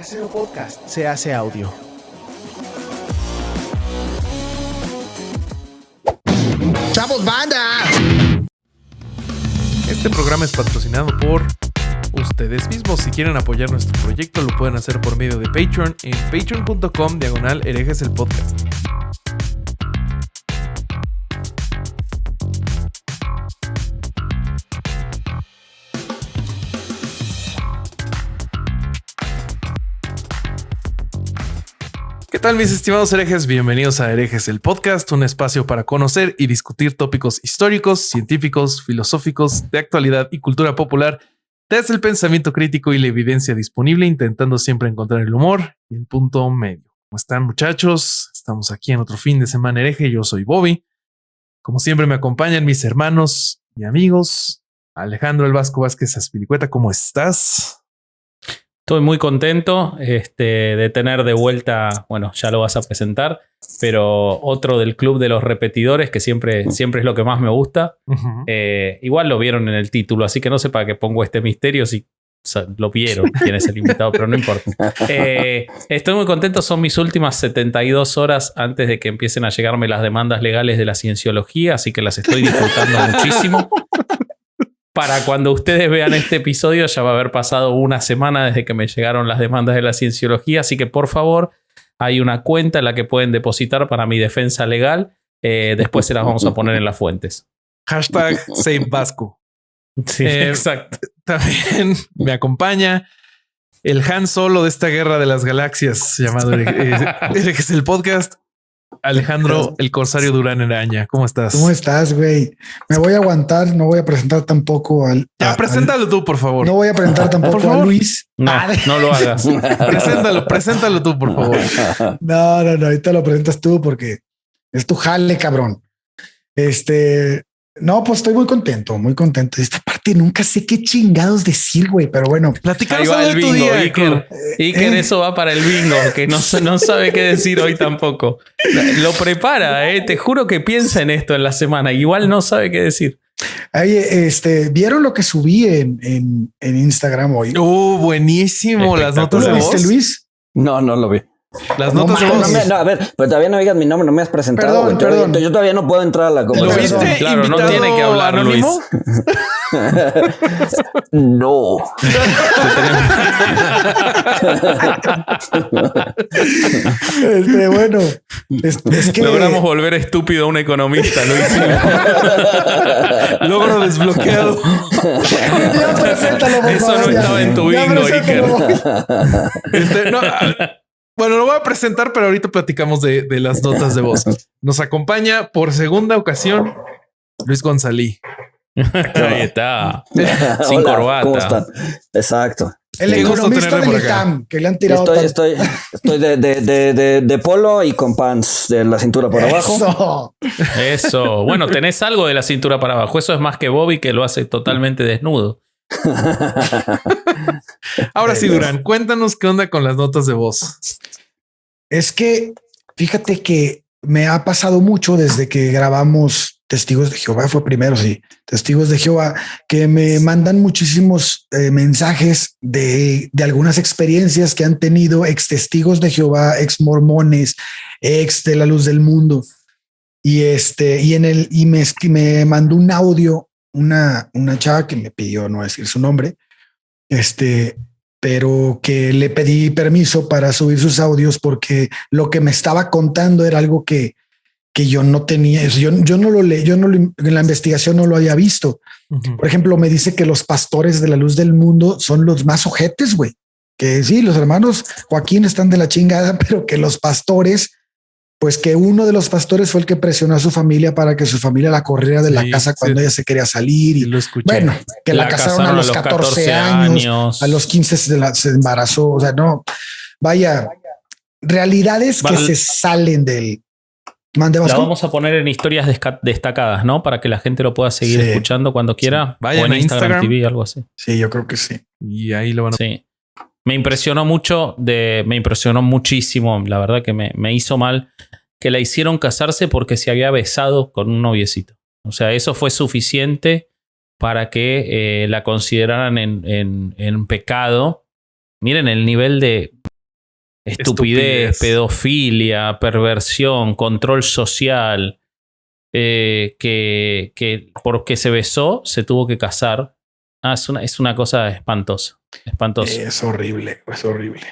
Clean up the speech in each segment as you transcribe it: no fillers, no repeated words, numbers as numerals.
Casero Podcast se hace audio. ¡Chavos, banda! Este programa es patrocinado por ustedes mismos. Si quieren apoyar nuestro proyecto, lo pueden hacer por medio de Patreon en patreon.com/herejes el podcast. ¿Qué tal, mis estimados herejes? Bienvenidos a Herejes el Podcast, un espacio para conocer y discutir tópicos históricos, científicos, filosóficos, de actualidad y cultura popular desde el pensamiento crítico y la evidencia disponible, intentando siempre encontrar el humor y el punto medio. ¿Cómo están, muchachos? Estamos aquí en otro fin de semana hereje. Yo soy Bobby. Como siempre me acompañan mis hermanos y amigos. Alejandro El Vasco Vázquez Azpilicueta, ¿cómo estás? Estoy muy contento de tener de vuelta, bueno, ya lo vas a presentar, pero otro del club de los repetidores, que siempre es lo que más me gusta. Uh-huh. Igual lo vieron en el título, así que no sé para qué pongo este misterio si lo vieron quién es el invitado, pero no importa. Estoy muy contento, son mis últimas 72 horas antes de que empiecen a llegarme las demandas legales de la cienciología, así que las estoy disfrutando muchísimo. Para cuando ustedes vean este episodio ya va a haber pasado una semana desde que me llegaron las demandas de la cienciología, así que por favor hay una cuenta en la que pueden depositar para mi defensa legal. Después se las vamos a poner en las fuentes. Hashtag Save Vasco. Sí, exacto. También me acompaña el Han Solo de esta guerra de las galaxias llamado Herejes el Podcast. Alejandro, el Corsario Durán Araña, ¿cómo estás? ¿Cómo estás, güey? Me voy a aguantar, no voy a presentar tampoco al... Preséntalo tú, por favor. No voy a presentar tampoco a Luis. No lo hagas. Preséntalo tú, por favor. No, ahorita lo presentas tú porque es tu jale, cabrón. No, pues estoy muy contento. Esta parte nunca sé qué chingados decir, güey, pero bueno. Platicamos el bingo, día, Iker. Iker, eso va para el bingo, que no sabe qué decir hoy tampoco. Lo prepara, te juro que piensa en esto en la semana. Igual no sabe qué decir. Oye, ¿vieron lo que subí en Instagram hoy? Buenísimo. Las notas de voz. ¿Viste, Luis? No lo vi. Las notas de voz. A ver, pero todavía no digas mi nombre, no me has presentado. Perdón. Yo todavía no puedo entrar a la conversación. ¿Lo viste? Claro, no tiene que hablar anónimo. Luis. No. Bueno, es que logramos volver estúpido a un economista, Luis. Logro desbloqueado. Eso no estaba en tu bingo, Iker. Bueno, lo voy a presentar, pero ahorita platicamos de las notas de voz. Nos acompaña por segunda ocasión Luis González. Ahí está. Sin Hola, corbata. ¿cómo están? Exacto. El economista del ITAM que le han tirado. Estoy de polo y con pants de la cintura por abajo. Eso. Bueno, tenés algo de la cintura para abajo. Eso es más que Bobby, que lo hace totalmente desnudo. Ahora sí, Durán, cuéntanos qué onda con las notas de voz. Es que fíjate que me ha pasado mucho desde que grabamos Testigos de Jehová, fue primero, sí, Testigos de Jehová, que me mandan muchísimos mensajes de algunas experiencias que han tenido ex testigos de Jehová, ex mormones, ex de la luz del mundo. Y me mandó un audio una chava que me pidió no decir su nombre, pero que le pedí permiso para subir sus audios porque lo que me estaba contando era algo que yo no tenía. Yo no lo leí, en la investigación no lo había visto. Uh-huh. Por ejemplo, me dice que los pastores de la luz del mundo son los más ojetes, güey. Que sí, los hermanos Joaquín están de la chingada, pero que los pastores, pues que uno de los pastores fue el que presionó a su familia para que su familia la corriera de la casa cuando ella se quería salir. Y bueno, que la casaron a los 14 años, a los 15 se embarazó. O sea, no, vaya, realidades que se salen del... La vamos a poner en historias destacadas, ¿no? Para que la gente lo pueda seguir escuchando cuando quiera. Vayan o en Instagram TV, algo así. Sí, yo creo que sí. Y ahí lo van a... Sí. Me impresionó muchísimo. La verdad que me hizo mal que la hicieron casarse porque se había besado con un noviecito. O sea, eso fue suficiente para que la consideraran en pecado. Miren el nivel de estupidez, pedofilia, perversión, control social, que porque se besó se tuvo que casar. Es una cosa espantosa. Es horrible, es horrible.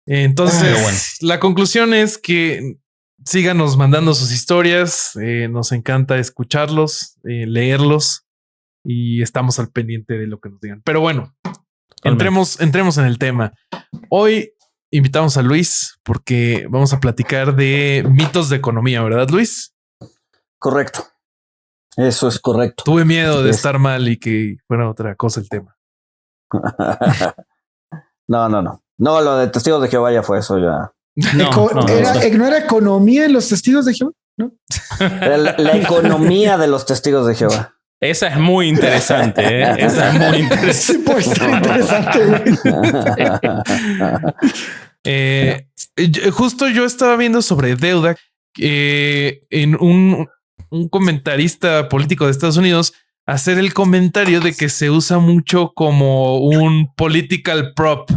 Entonces, bueno. La conclusión es que síganos mandando sus historias. Nos encanta escucharlos, leerlos y estamos al pendiente de lo que nos digan. Pero bueno, entremos en el tema. Hoy invitamos a Luis porque vamos a platicar de mitos de economía, ¿verdad, Luis? Correcto. Eso es correcto. Tuve miedo de estar mal y que fuera otra cosa el tema. No. No, lo de testigos de Jehová ya fue eso ya. ¿No era economía en los testigos de Jehová? ¿No? La economía de los testigos de Jehová. Esa es muy interesante, ¿eh? Esa es muy interesante. Sí, pues está interesante. Justo yo estaba viendo sobre deuda en un comentarista político de Estados Unidos hacer el comentario de que se usa mucho como un political prop,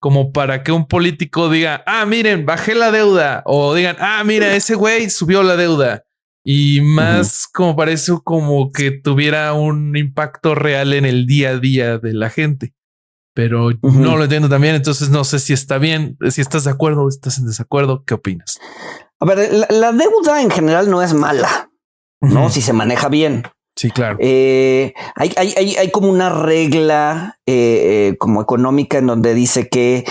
como para que un político diga, miren, bajé la deuda, o digan, mira, ese güey subió la deuda. Y más como para eso, como que tuviera un impacto real en el día a día de la gente. Pero no lo entiendo también, entonces no sé si está bien, si estás de acuerdo o estás en desacuerdo. ¿Qué opinas? A ver, la deuda en general no es mala, ¿no? Si se maneja bien. Sí, claro. Hay como una regla como económica en donde dice que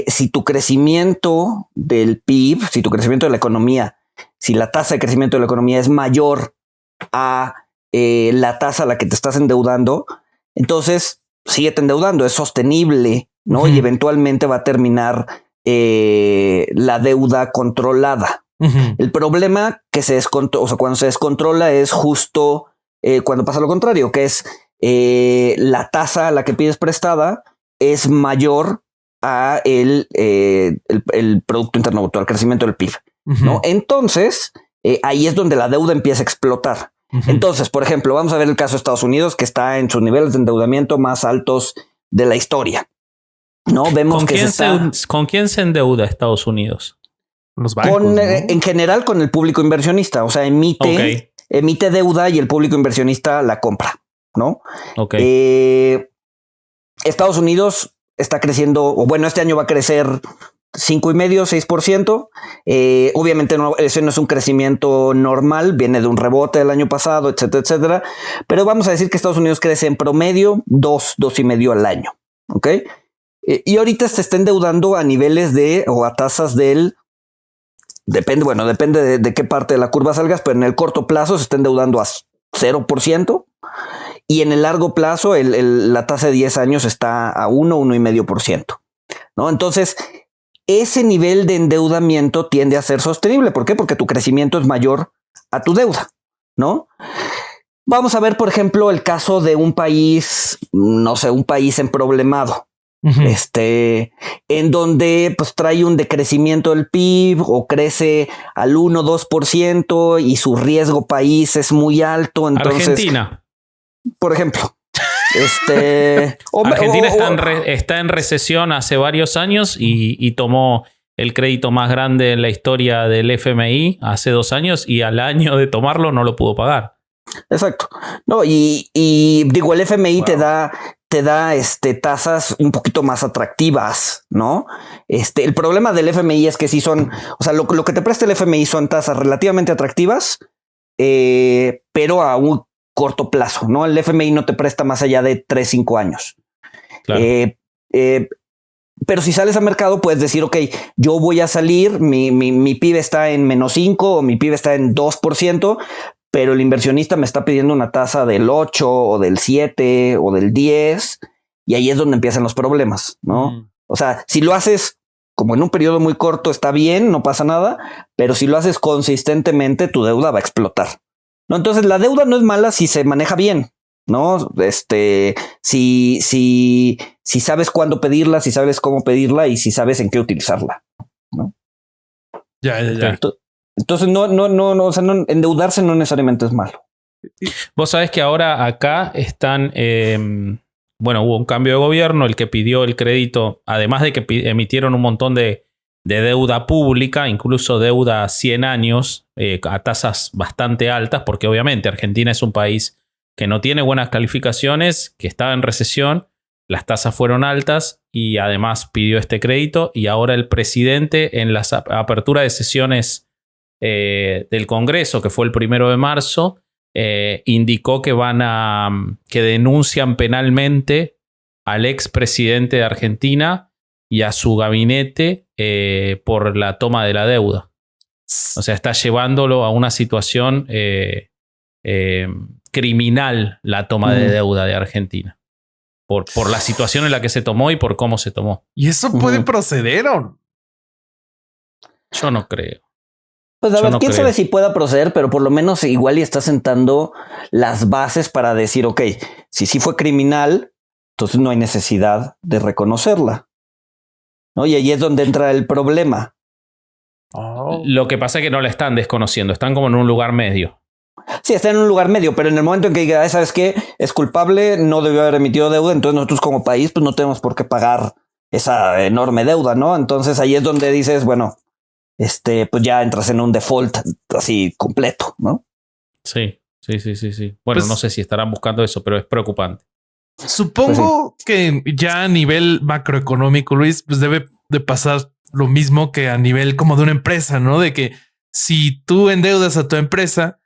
si tu crecimiento del PIB, si tu crecimiento de la economía, si la tasa de crecimiento de la economía es mayor a la tasa a la que te estás endeudando, entonces síguete endeudando, es sostenible, ¿no? Y eventualmente va a terminar la deuda controlada. El problema que cuando se descontrola es justo cuando pasa lo contrario, que es la tasa a la que pides prestada es mayor a el Producto Interno Bruto, al crecimiento del PIB, ¿no? Entonces, ahí es donde la deuda empieza a explotar. Entonces, por ejemplo, vamos a ver el caso de Estados Unidos, que está en sus niveles de endeudamiento más altos de la historia, ¿no? Vemos ¿Con quién se endeuda Estados Unidos? Los bancos, ¿no? En general con el público inversionista, o sea, emite deuda y el público inversionista la compra, ¿no? Estados Unidos está creciendo, o bueno, este año va a crecer 5,5%, 6%. Obviamente ese no es un crecimiento normal, viene de un rebote del año pasado, etcétera, etcétera. Pero vamos a decir que Estados Unidos crece en promedio 2,5% al año, ¿ok? Y ahorita se está endeudando a niveles o a tasas del... Depende de qué parte de la curva salgas, pero en el corto plazo se está endeudando a 0%. Y en el largo plazo, la tasa de 10 años está a 1,5%, ¿no? Entonces, ese nivel de endeudamiento tiende a ser sostenible. ¿Por qué? Porque tu crecimiento es mayor a tu deuda, ¿no? Vamos a ver, por ejemplo, el caso de un país, no sé, un país emproblemado, en donde pues trae un decrecimiento del PIB o crece al 1-2% y su riesgo país es muy alto. Entonces, Argentina, por ejemplo. Argentina está en recesión hace varios años y tomó el crédito más grande en la historia del FMI hace 2 años y al año de tomarlo no lo pudo pagar. Exacto. No, y digo, el FMI te da tasas un poquito más atractivas, ¿no? El problema del FMI es que sí son, o sea, lo que te presta el FMI son tasas relativamente atractivas, pero a un corto plazo, ¿no? El FMI no te presta más allá de 3-5 años. Claro. Pero si sales al mercado, puedes decir, ok, yo voy a salir, mi PIB está en -5 o mi PIB está en 2%, pero el inversionista me está pidiendo una tasa del 8 o del 7 o del 10 y ahí es donde empiezan los problemas, ¿no? O sea, si lo haces como en un periodo muy corto está bien, no pasa nada, pero si lo haces consistentemente, tu deuda va a explotar, ¿no? Entonces la deuda no es mala si se maneja bien, ¿no? Si sabes cuándo pedirla, si sabes cómo pedirla y si sabes en qué utilizarla, ¿no? Ya. Entonces no, o sea, endeudarse no necesariamente es malo. Vos sabés que ahora acá están bueno, hubo un cambio de gobierno, el que pidió el crédito, además de que emitieron un montón de deuda pública, incluso deuda a 100 años, a tasas bastante altas, porque obviamente Argentina es un país que no tiene buenas calificaciones, que estaba en recesión, las tasas fueron altas y además pidió este crédito, y ahora el presidente en la apertura de sesiones del Congreso, que fue el 1 de marzo, indicó que que denuncian penalmente al expresidente de Argentina y a su gabinete por la toma de la deuda. O sea, está llevándolo a una situación criminal, la toma de deuda de Argentina. Por la situación en la que se tomó y por cómo se tomó. ¿Y eso puede proceder o no? Yo no creo. Pues a Yo ver, no quién creo. sabe si pueda proceder, pero por lo menos igual y está sentando las bases para decir, ok, si sí fue criminal, entonces no hay necesidad de reconocerla, ¿no? Y ahí es donde entra el problema. Oh. Lo que pasa es que no la están desconociendo, están como en un lugar medio. Sí, está en un lugar medio, pero en el momento en que diga, ¿sabes qué? Es culpable, no debió haber emitido deuda, entonces nosotros como país pues no tenemos por qué pagar esa enorme deuda, ¿no? Entonces ahí es donde dices, bueno, pues ya entras en un default así completo, ¿no? Sí. Bueno, Pues- no sé si estarán buscando eso, pero es preocupante. Supongo que ya a nivel macroeconómico, Luis, pues debe de pasar lo mismo que a nivel como de una empresa, ¿no? De que si tú endeudas a tu empresa,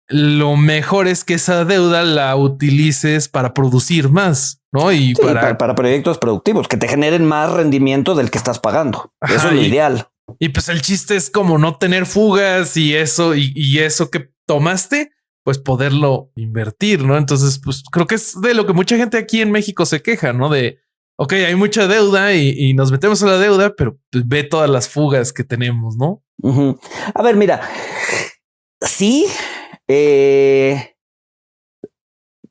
lo mejor es que esa deuda la utilices para producir más, ¿no? Y Sí, para proyectos productivos que te generen más rendimiento del que estás pagando. Ajá, Eso es lo y- ideal. Y pues el chiste es como no tener fugas y eso, y eso que tomaste, pues poderlo invertir, ¿no? Entonces, pues creo que es de lo que mucha gente aquí en México se queja, ¿no? De, ok, hay mucha deuda y nos metemos a la deuda, pero pues, ve todas las fugas que tenemos, ¿no? Ujú. A ver, mira, sí,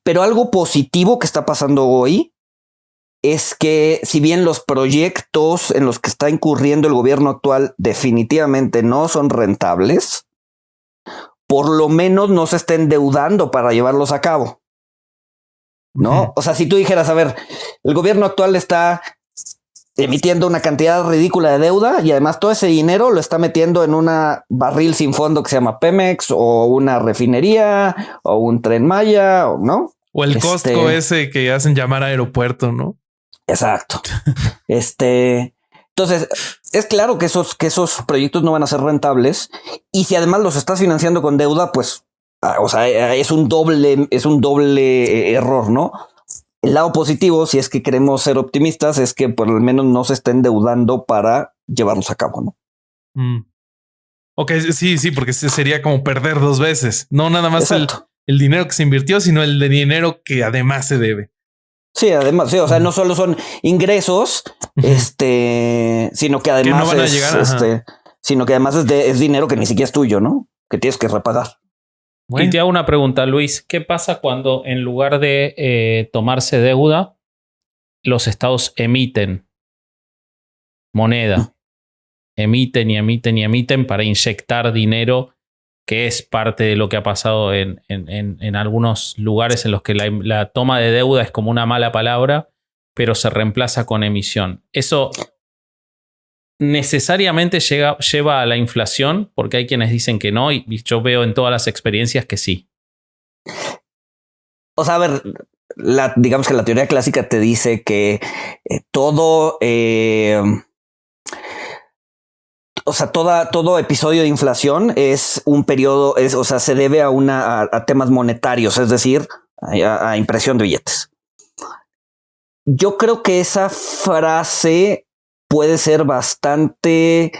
pero algo positivo que está pasando hoy es que si bien los proyectos en los que está incurriendo el gobierno actual definitivamente no son rentables, por lo menos no se está endeudando para llevarlos a cabo, ¿no? Ujú. O sea, si tú dijeras, a ver, el gobierno actual está emitiendo una cantidad ridícula de deuda y además todo ese dinero lo está metiendo en una barril sin fondo que se llama Pemex o una refinería o un Tren Maya, ¿no? O el Costco ese que hacen llamar aeropuerto, ¿no? Exacto. Entonces, es claro que esos proyectos no van a ser rentables y si además los estás financiando con deuda, pues, o sea, es un doble error, ¿no? El lado positivo, si es que queremos ser optimistas, es que por lo menos no se estén endeudando para llevarlos a cabo, ¿no? Mm. Ok, sí, porque sería como perder dos veces, no nada más Exacto. el dinero que se invirtió, sino el de dinero que además se debe. Sí, además, sí, o sea, no solo son ingresos, sino que además no van a llegar, sino que además es dinero que ni siquiera es tuyo, ¿no? Que tienes que repagar. Y te hago una pregunta, Luis. ¿Qué pasa cuando en lugar de tomarse deuda, los estados emiten moneda? Emiten y emiten y emiten para inyectar dinero, que es parte de lo que ha pasado en algunos lugares en los que la toma de deuda es como una mala palabra, pero se reemplaza con emisión. Eso necesariamente lleva a la inflación, porque hay quienes dicen que no, y yo veo en todas las experiencias que sí. O sea, a ver, digamos que la teoría clásica te dice que todo episodio de inflación es un periodo, o sea, se debe a temas monetarios, es decir, a impresión de billetes. Yo creo que esa frase puede ser bastante,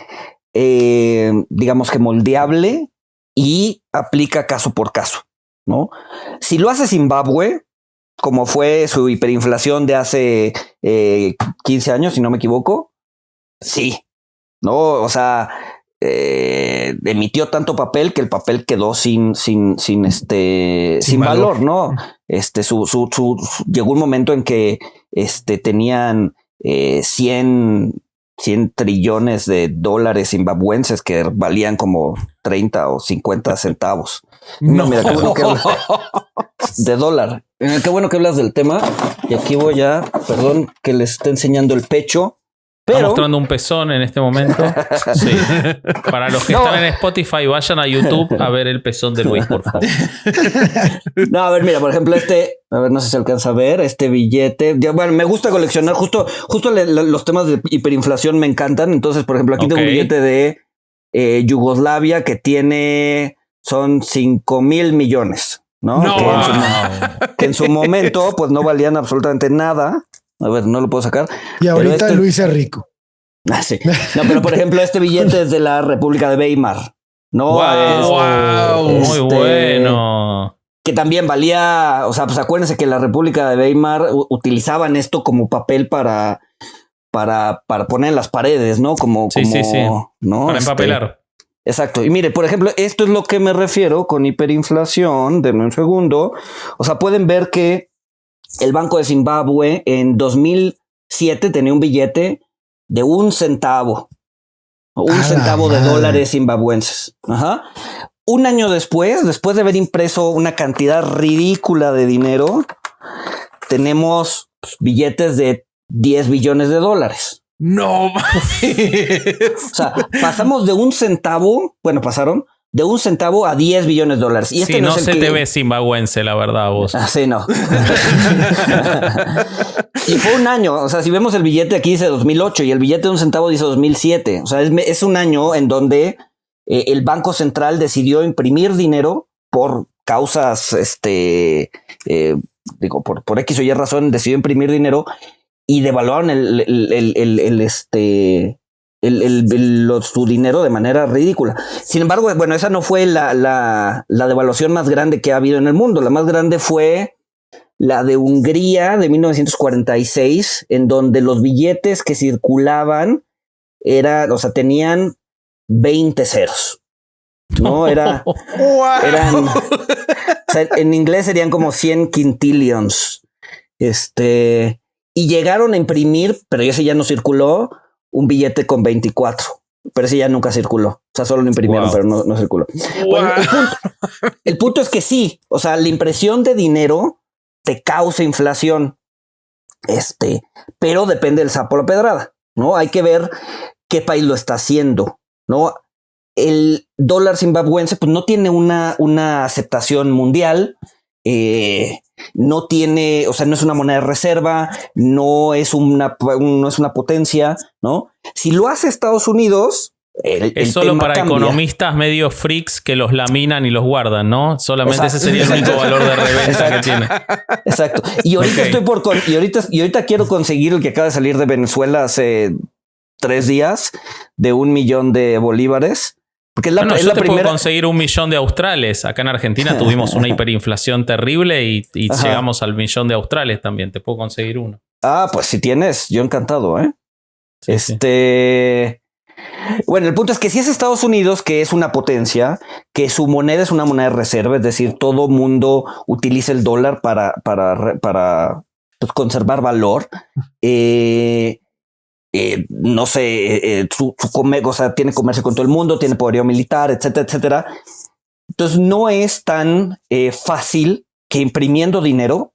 digamos que moldeable y aplica caso por caso, ¿no? Si lo hace Zimbabue, como fue su hiperinflación de hace 15 años, si no me equivoco, sí, ¿no? O sea, emitió tanto papel que el papel quedó sin valor, ¿no? Llegó un momento en que tenían 100 trillones de dólares zimbabuenses que valían como 30 o 50 centavos. No. Mira, qué bueno que hablas de dólar. Qué bueno que hablas del tema. Y aquí voy a, perdón que les esté enseñando el pecho. Está Pero mostrando un pezón en este momento. Sí. Para los que están en Spotify, vayan a YouTube a ver el pezón de Luis, por favor. no, a ver, mira, por ejemplo, a ver, no sé si se alcanza a ver este billete. Bueno, me gusta coleccionar, justo los temas de hiperinflación me encantan. Entonces, por ejemplo, aquí tengo un billete de Yugoslavia que son 5,000 millones, ¿no? No. Que en su momento, pues no valían absolutamente nada. A ver, no lo puedo sacar. Y ahorita Luis es rico. Ah, sí. No, pero por ejemplo, este billete es de la República de Weimar, ¿no? Wow, muy bueno. Que también valía, o sea, pues acuérdense que la República de Weimar utilizaban esto como papel para poner en las paredes, ¿no? Sí. ¿no? Para empapelar. Exacto. Y mire, por ejemplo, esto es lo que me refiero con hiperinflación. Denme un segundo. O sea, pueden ver que el Banco de Zimbabue en 2007 tenía un billete de 1 centavo. Un centavo de dólares zimbabuenses. Ajá. Un año después de haber impreso una cantidad ridícula de dinero, tenemos billetes de 10 billones de dólares. No. O sea, pasamos de 1 centavo, pasaron de 1 centavo a 10 billones de dólares. Y sí, no se te ve zimbabuense, la verdad, vos. Sí, no. Y fue un año. O sea, si vemos el billete aquí dice 2008 y el billete de 1 centavo dice 2007. O sea, es un año en donde el Banco Central decidió imprimir dinero por causas, por X o Y razón, decidió imprimir dinero y devaluaron su dinero de manera ridícula. Sin embargo, esa no fue la devaluación más grande que ha habido en el mundo. La más grande fue la de Hungría de 1946, en donde los billetes que circulaban tenían 20 ceros. No, eran, o sea, en inglés serían como 100 quintillions. Y llegaron a imprimir, pero ese ya no circuló, un billete con 24, pero ese ya nunca circuló. O sea, solo lo imprimieron, pero no circuló. Bueno, el punto es que sí, o sea, la impresión de dinero te causa inflación, pero depende del sapo a la pedrada, ¿no? Hay que ver qué país lo está haciendo, ¿no? El dólar zimbabuense pues no tiene una aceptación mundial, no tiene, o sea, no es una moneda de reserva, no es una potencia, ¿no? Si lo hace Estados Unidos, es solo para economistas medio freaks que los laminan y los guardan, ¿no? Solamente ese sería el único valor de reventa que tiene. Exacto. Y ahorita ahorita quiero conseguir el que acaba de salir de Venezuela hace 3 días de 1 millón de bolívares. Porque es la puedo conseguir 1 millón de australes. Acá en Argentina tuvimos una hiperinflación terrible y llegamos al 1 millón de australes también. Te puedo conseguir uno. Ah, pues si tienes, yo encantado, ¿eh? Sí. Bueno, el punto es que si es Estados Unidos, que es una potencia, que su moneda es una moneda de reserva, es decir, todo mundo utiliza el dólar para pues, conservar valor. No sé, o sea, tiene comercio con todo el mundo, tiene poderío militar, etcétera, etcétera. Entonces no es tan fácil que imprimiendo dinero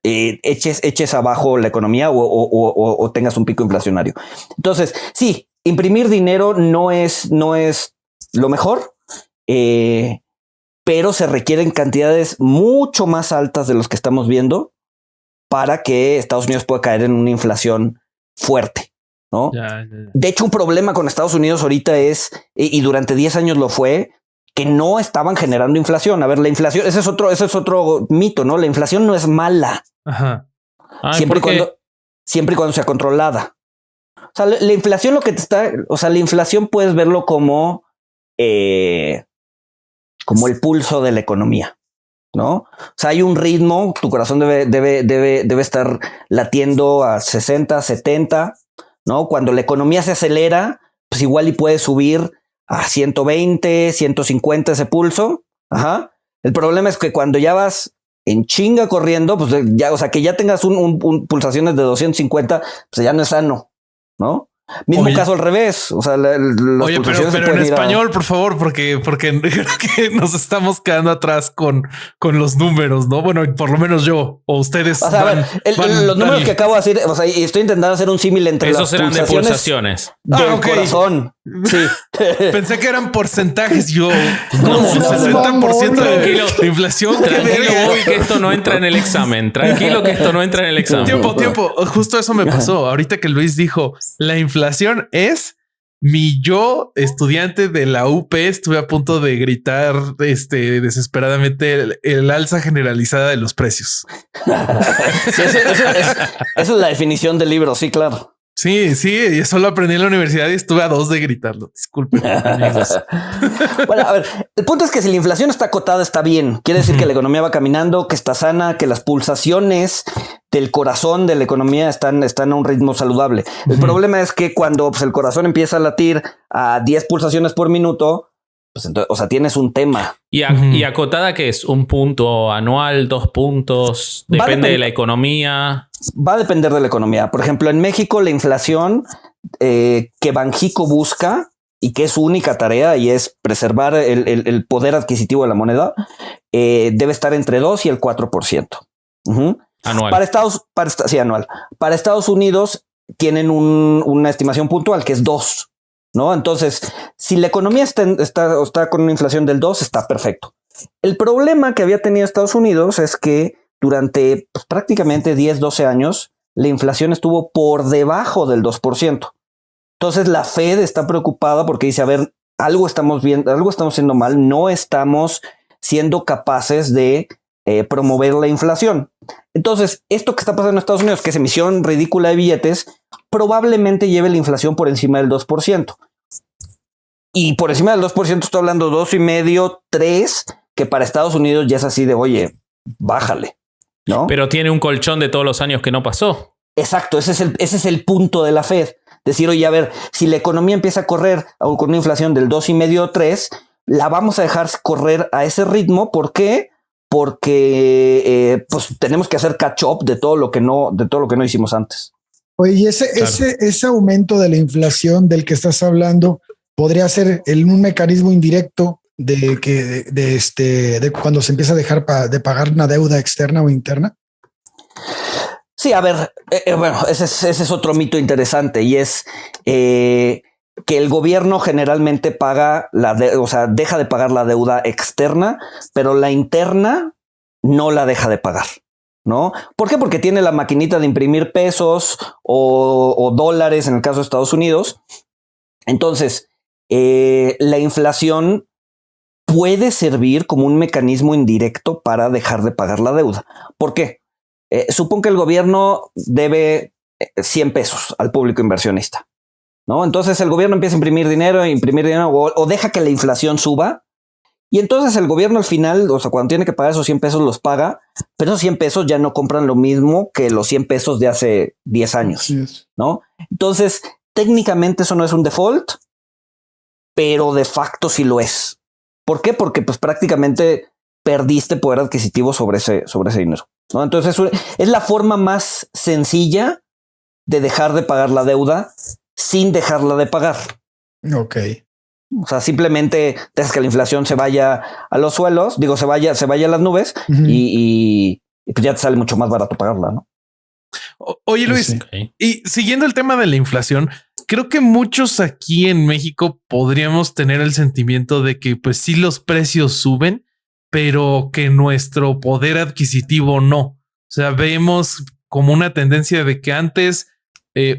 eches abajo la economía o tengas un pico inflacionario. Entonces, sí, imprimir dinero no es lo mejor, pero se requieren cantidades mucho más altas de los que estamos viendo para que Estados Unidos pueda caer en una inflación fuerte, ¿no? Ya. De hecho, un problema con Estados Unidos ahorita es, y durante 10 años lo fue, que no estaban generando inflación. A ver, la inflación, ese es otro mito, ¿no? La inflación no es mala. Ajá. Ay, siempre y cuando sea controlada. O sea, la inflación la inflación puedes verlo como el pulso de la economía, ¿no? O sea, hay un ritmo, tu corazón debe estar latiendo a 60, 70, ¿no? Cuando la economía se acelera, pues igual y puede subir a 120, 150 ese pulso. Ajá. El problema es que cuando ya vas en chinga corriendo, pues ya, o sea, que ya tengas un pulsaciones de 250, pues ya no es sano, ¿no? Mismo Oye. caso al revés. O sea, las Oye, pulsaciones se pero en pueden ir a- español, por favor, porque creo que nos estamos quedando atrás con los números, ¿no? Bueno, por lo menos yo o ustedes. O sea, a ver, los números al- que acabo de decir, o sea, y estoy intentando hacer un símil entre Esos las eran de pulsaciones pulsaciones. del ok. corazón. Sí. Pensé que eran porcentajes. Yo, No, un no, 60% Tranquilo, de inflación. qué Tranquilo, verga. Bobby, que esto no entra en el examen. Tranquilo, que esto no entra en el examen. Tiempo. Justo eso me pasó. Ahorita que Luis dijo, la inflación es yo, estudiante de la UP, estuve a punto de gritar desesperadamente el alza generalizada de los precios. Sí, eso es la definición del libro. Sí, claro. Sí, y eso lo aprendí en la universidad y estuve a 2 de gritarlo. Disculpen, amigos. Bueno, a ver, el punto es que si la inflación está acotada, está bien. Quiere decir que la economía va caminando, que está sana, que las pulsaciones del corazón de la economía están a un ritmo saludable. El problema es que cuando el corazón empieza a latir a 10 pulsaciones por minuto, pues entonces, o sea, tienes un tema. Y acotada, que es un punto anual, 2 puntos, depende de la economía. Va a depender de la economía. Por ejemplo, en México la inflación que Banxico busca y que es su única tarea y es preservar el poder adquisitivo de la moneda, debe estar entre 2 y el 4%. Anual. Anual. Para Estados Unidos tienen una estimación puntual que es 2. ¿No? Entonces, si la economía está con una inflación del 2, está perfecto. El problema que había tenido Estados Unidos es que durante prácticamente 10, 12 años, la inflación estuvo por debajo del 2%. Entonces, la Fed está preocupada porque dice, a ver, algo estamos haciendo mal, no estamos siendo capaces de promover la inflación. Entonces, esto que está pasando en Estados Unidos, que es emisión ridícula de billetes, probablemente lleve la inflación por encima del 2%. Y por encima del 2% estoy hablando 2,5%, 3%, que para Estados Unidos ya es así de, oye, bájale, ¿no? Pero tiene un colchón de todos los años que no pasó. Exacto, ese es el punto de la Fed. Decir, oye, a ver, si la economía empieza a correr con una inflación del 2,5%, 3%, la vamos a dejar correr a ese ritmo. ¿Por qué? Porque pues tenemos que hacer catch up de todo lo que no hicimos antes. Oye, y ese aumento de la inflación del que estás hablando podría ser un mecanismo indirecto de cuando se empieza a dejar de pagar una deuda externa o interna. Sí, a ver, bueno, ese es otro mito interesante y es que el gobierno generalmente paga deja de pagar la deuda externa, pero la interna no la deja de pagar, ¿no? ¿Por qué? Porque tiene la maquinita de imprimir pesos o dólares en el caso de Estados Unidos. Entonces, la inflación puede servir como un mecanismo indirecto para dejar de pagar la deuda. ¿Por qué? Supón que el gobierno debe 100 pesos al público inversionista, ¿no? Entonces el gobierno empieza a imprimir dinero o deja que la inflación suba. Y entonces el gobierno al final, o sea, cuando tiene que pagar esos 100 pesos los paga, pero esos 100 pesos ya no compran lo mismo que los 100 pesos de hace 10 años, ¿no? Entonces, técnicamente eso no es un default, pero de facto sí lo es. ¿Por qué? Porque pues prácticamente perdiste poder adquisitivo sobre ese dinero, ¿no? Entonces es la forma más sencilla de dejar de pagar la deuda sin dejarla de pagar. Ok. O sea, simplemente dejas que la inflación se vaya a los suelos, se vaya a las nubes y pues ya te sale mucho más barato pagarla, ¿no? Oye, Luis, Okay. Y siguiendo el tema de la inflación, creo que muchos aquí en México podríamos tener el sentimiento de que pues sí los precios suben, pero que nuestro poder adquisitivo no. O sea, vemos como una tendencia de que antes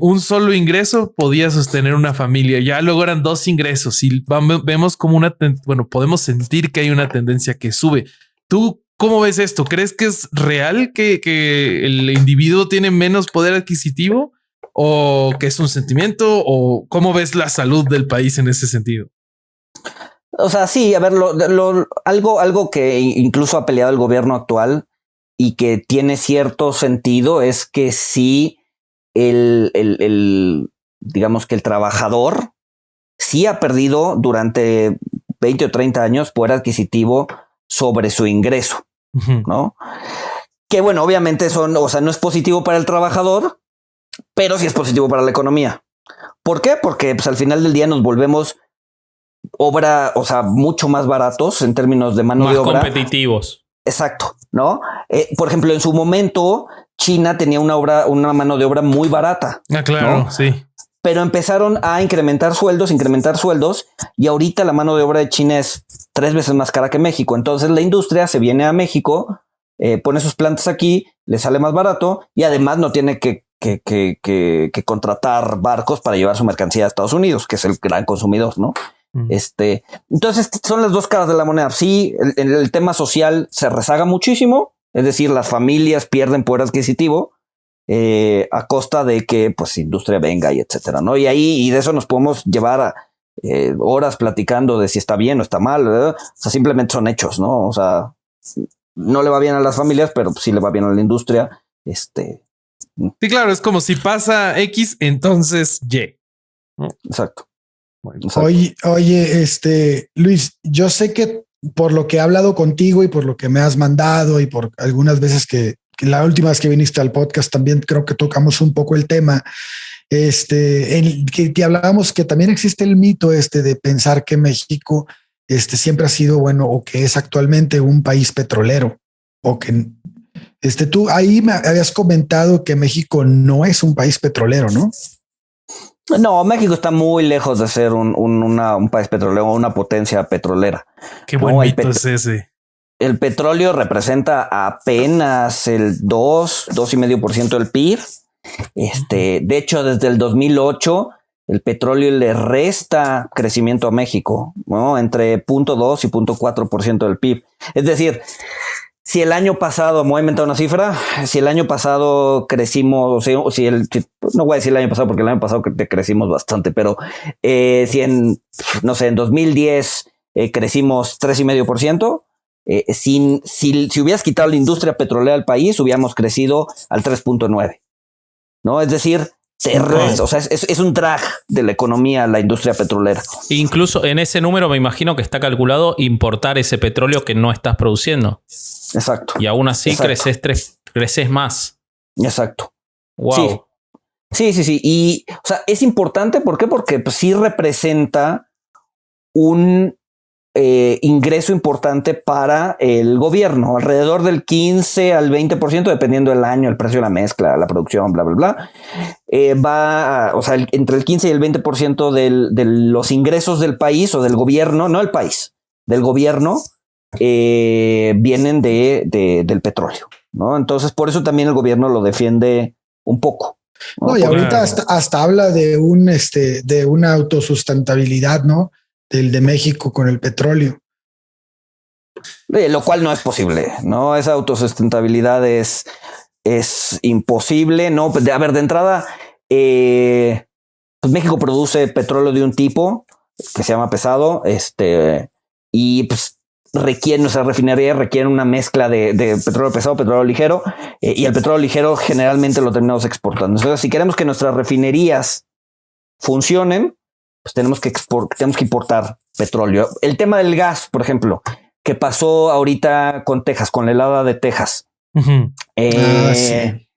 un solo ingreso podía sostener una familia. Ya luego eran 2 ingresos y vemos como podemos sentir que hay una tendencia que sube. ¿Tú cómo ves esto? ¿Crees que es real que el individuo tiene menos poder adquisitivo o que es un sentimiento? ¿O cómo ves la salud del país en ese sentido? O sea, sí, a ver, algo que incluso ha peleado el gobierno actual y que tiene cierto sentido es que sí, digamos que el trabajador sí ha perdido durante 20 o 30 años poder adquisitivo sobre su ingreso, ¿no? Que bueno, obviamente no es positivo para el trabajador, pero sí es positivo para la economía. ¿Por qué? Porque pues, al final del día nos volvemos mucho más baratos en términos de mano de obra. Más competitivos. Exacto, ¿no? Por ejemplo, en su momento, China tenía una mano de obra muy barata. Ah, claro, ¿no? sí. Pero empezaron a incrementar sueldos, y ahorita la mano de obra de China es 3 veces más cara que México. Entonces la industria se viene a México, pone sus plantas aquí, le sale más barato y además no tiene que contratar barcos para llevar su mercancía a Estados Unidos, que es el gran consumidor, ¿no? Entonces son las dos caras de la moneda. Sí, el tema social se rezaga muchísimo, es decir, las familias pierden poder adquisitivo a costa de que pues industria venga y etcétera, ¿no? Y de eso nos podemos llevar a horas platicando de si está bien o está mal, ¿verdad? O sea, simplemente son hechos, ¿no? O sea, no le va bien a las familias, pero sí le va bien a la industria. Sí, claro, es como si pasa X, entonces Y. ¿No? Exacto. Bueno, Oye, Luis, yo sé que por lo que he hablado contigo y por lo que me has mandado y por algunas veces que la última vez que viniste al podcast también creo que tocamos un poco el tema, que hablábamos que también existe el mito de pensar que México siempre ha sido bueno o que es actualmente un país petrolero o que tú ahí me habías comentado que México no es un país petrolero, ¿no? No, México está muy lejos de ser un país petrolero o una potencia petrolera. Qué buen mito es ese. El petróleo representa apenas el 2.5% del PIB. De hecho, desde el 2008, el petróleo le resta crecimiento a México, ¿no? Entre 0.2 y 0.4% del PIB. Es decir, si el año pasado, me voy a inventar una cifra, si el año pasado crecimos, no voy a decir el año pasado porque el año pasado crecimos bastante, pero si en 2010 crecimos 3.5%, si hubieras quitado la industria petrolera del país, hubiéramos crecido al 3.9%, ¿no? Es decir, o sea, es un drag de la economía la industria petrolera. Incluso en ese número me imagino que está calculado importar ese petróleo que no estás produciendo. Exacto. Y aún así creces más. Exacto. Wow. Sí. Y, o sea, es importante. ¿Por qué? Porque pues, sí representa un ingreso importante para el gobierno, alrededor del 15 al 20%, dependiendo del año, el precio de la mezcla, la producción, bla, bla, bla. O sea, entre el 15 y el 20% de los ingresos del país o del gobierno, no del país, del gobierno, vienen del petróleo, ¿no? Entonces, por eso también el gobierno lo defiende un poco. No, y ahorita hasta habla de una autosustentabilidad, ¿no? Del de México con el petróleo. Lo cual no es posible, ¿no? Esa autosustentabilidad es imposible, ¿no? Pues de entrada, pues México produce petróleo de un tipo que se llama pesado, y pues nuestra refinería requiere una mezcla de petróleo pesado, petróleo ligero, y el petróleo ligero generalmente lo terminamos exportando. Entonces, si queremos que nuestras refinerías funcionen, pues tenemos que importar petróleo. El tema del gas, por ejemplo, que pasó ahorita con Texas, con la helada de Texas. Uh-huh. Sí.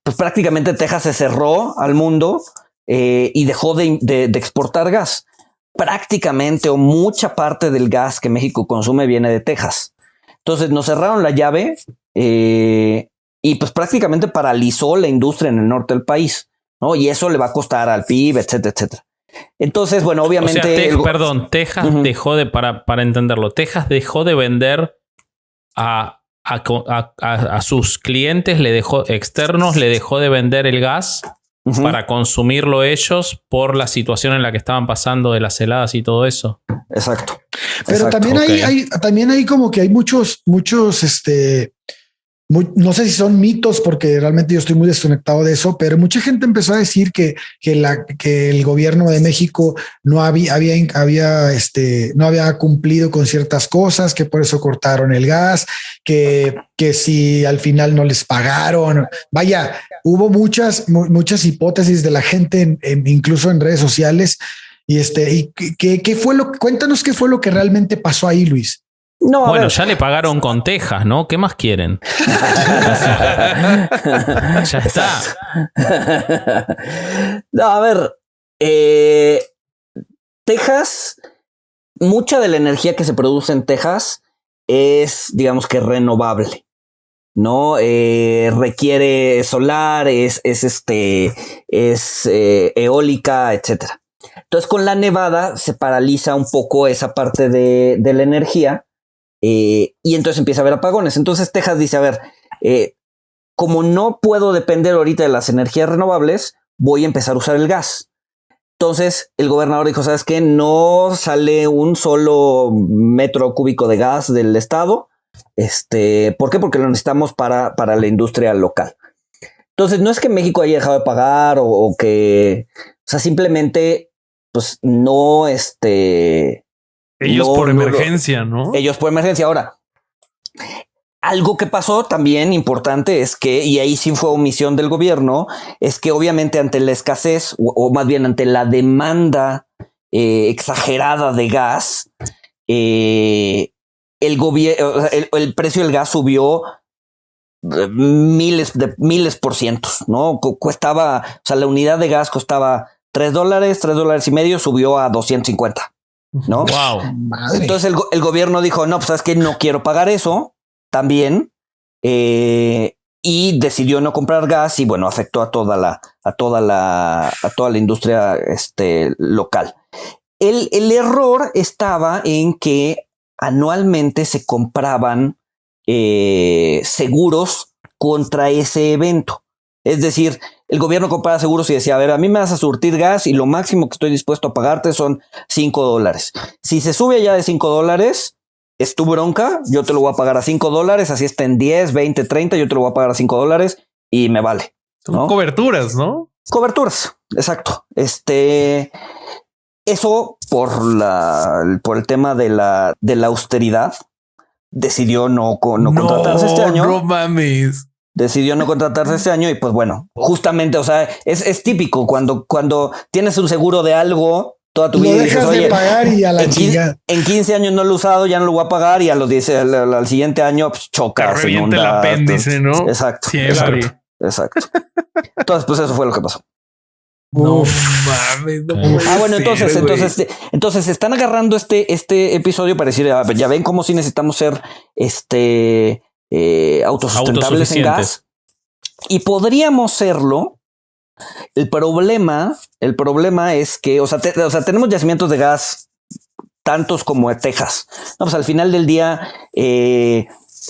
Pues prácticamente Texas se cerró al mundo y dejó de exportar gas. Prácticamente o mucha parte del gas que México consume viene de Texas. Entonces nos cerraron la llave y pues prácticamente paralizó la industria en el norte del país, ¿no? Y eso le va a costar al PIB, etcétera, etcétera. Entonces, bueno, obviamente... O sea, Texas uh-huh. dejó de, para entenderlo, Texas dejó de vender a sus clientes, externos, le dejó de vender el gas uh-huh. para consumirlo ellos por la situación en la que estaban pasando de las heladas y todo eso. Exacto. Pero exacto. También hay como que hay muchos no sé si son mitos porque realmente yo estoy muy desconectado de eso, pero mucha gente empezó a decir que el gobierno de México no había cumplido con ciertas cosas, que por eso cortaron el gas, que si al final no les pagaron. Vaya, hubo muchas hipótesis de la gente, incluso en redes sociales. Y ¿qué fue cuéntanos qué fue lo que realmente pasó ahí, Luis. No, bueno, ya le pagaron con Texas, ¿no? ¿Qué más quieren? Ya está. No, a ver, Texas, mucha de la energía que se produce en Texas es, digamos que renovable, ¿no? Requiere solar, es eólica, etcétera. Entonces, con la nevada se paraliza un poco esa parte de la energía y entonces empieza a haber apagones. Entonces, Texas dice, a ver, como no puedo depender ahorita de las energías renovables, voy a empezar a usar el gas. Entonces, el gobernador dijo, ¿sabes qué? No sale un solo metro cúbico de gas del estado. ¿Por qué? Porque lo necesitamos para la industria local. Entonces, no es que México haya dejado de pagar o que, o sea, simplemente, pues, no, Ellos por emergencia, ¿no? Ellos por emergencia. Ahora, algo que pasó también importante es que, y ahí sí fue omisión del gobierno, es que obviamente ante la escasez o más bien ante la demanda exagerada de gas, el precio del gas subió miles por cientos, ¿no? Costaba, o sea, la unidad de gas costaba $3.50, subió a 250, ¿no? Wow. Madre. Entonces el gobierno dijo, no, pues sabes que no quiero pagar eso también, y decidió no comprar gas y bueno, afectó a toda la industria local. El error estaba en que anualmente se compraban seguros contra ese evento. Es decir, el gobierno compraba seguros y decía, a ver, a mí me vas a surtir gas y lo máximo que estoy dispuesto a pagarte son $5. Si se sube allá de $5, es tu bronca, yo te lo voy a pagar a $5, así está en 10, 20, 30, yo te lo voy a pagar a $5 y me vale, ¿no? Son coberturas, ¿no? Coberturas, exacto. Eso por el tema de la austeridad decidió no contratarse este año. No mames. Decidió no contratarse este año y pues bueno, justamente, o sea, es típico cuando tienes un seguro de algo toda tu vida. Lo dejas de pagar y a la chingada. En 15 años no lo he usado, ya no lo voy a pagar y a los 10, al siguiente año pues, choca. Te revienta el apéndice, ¿no? Exacto. Siempre. Exacto. Entonces, pues eso fue lo que pasó. No mames. No puede Bueno, ser, entonces están agarrando este episodio para decir, ya ven cómo sí necesitamos ser autosustentables en gas. Y podríamos serlo. El problema es que, o sea, tenemos yacimientos de gas tantos como Texas. No, pues al final del día,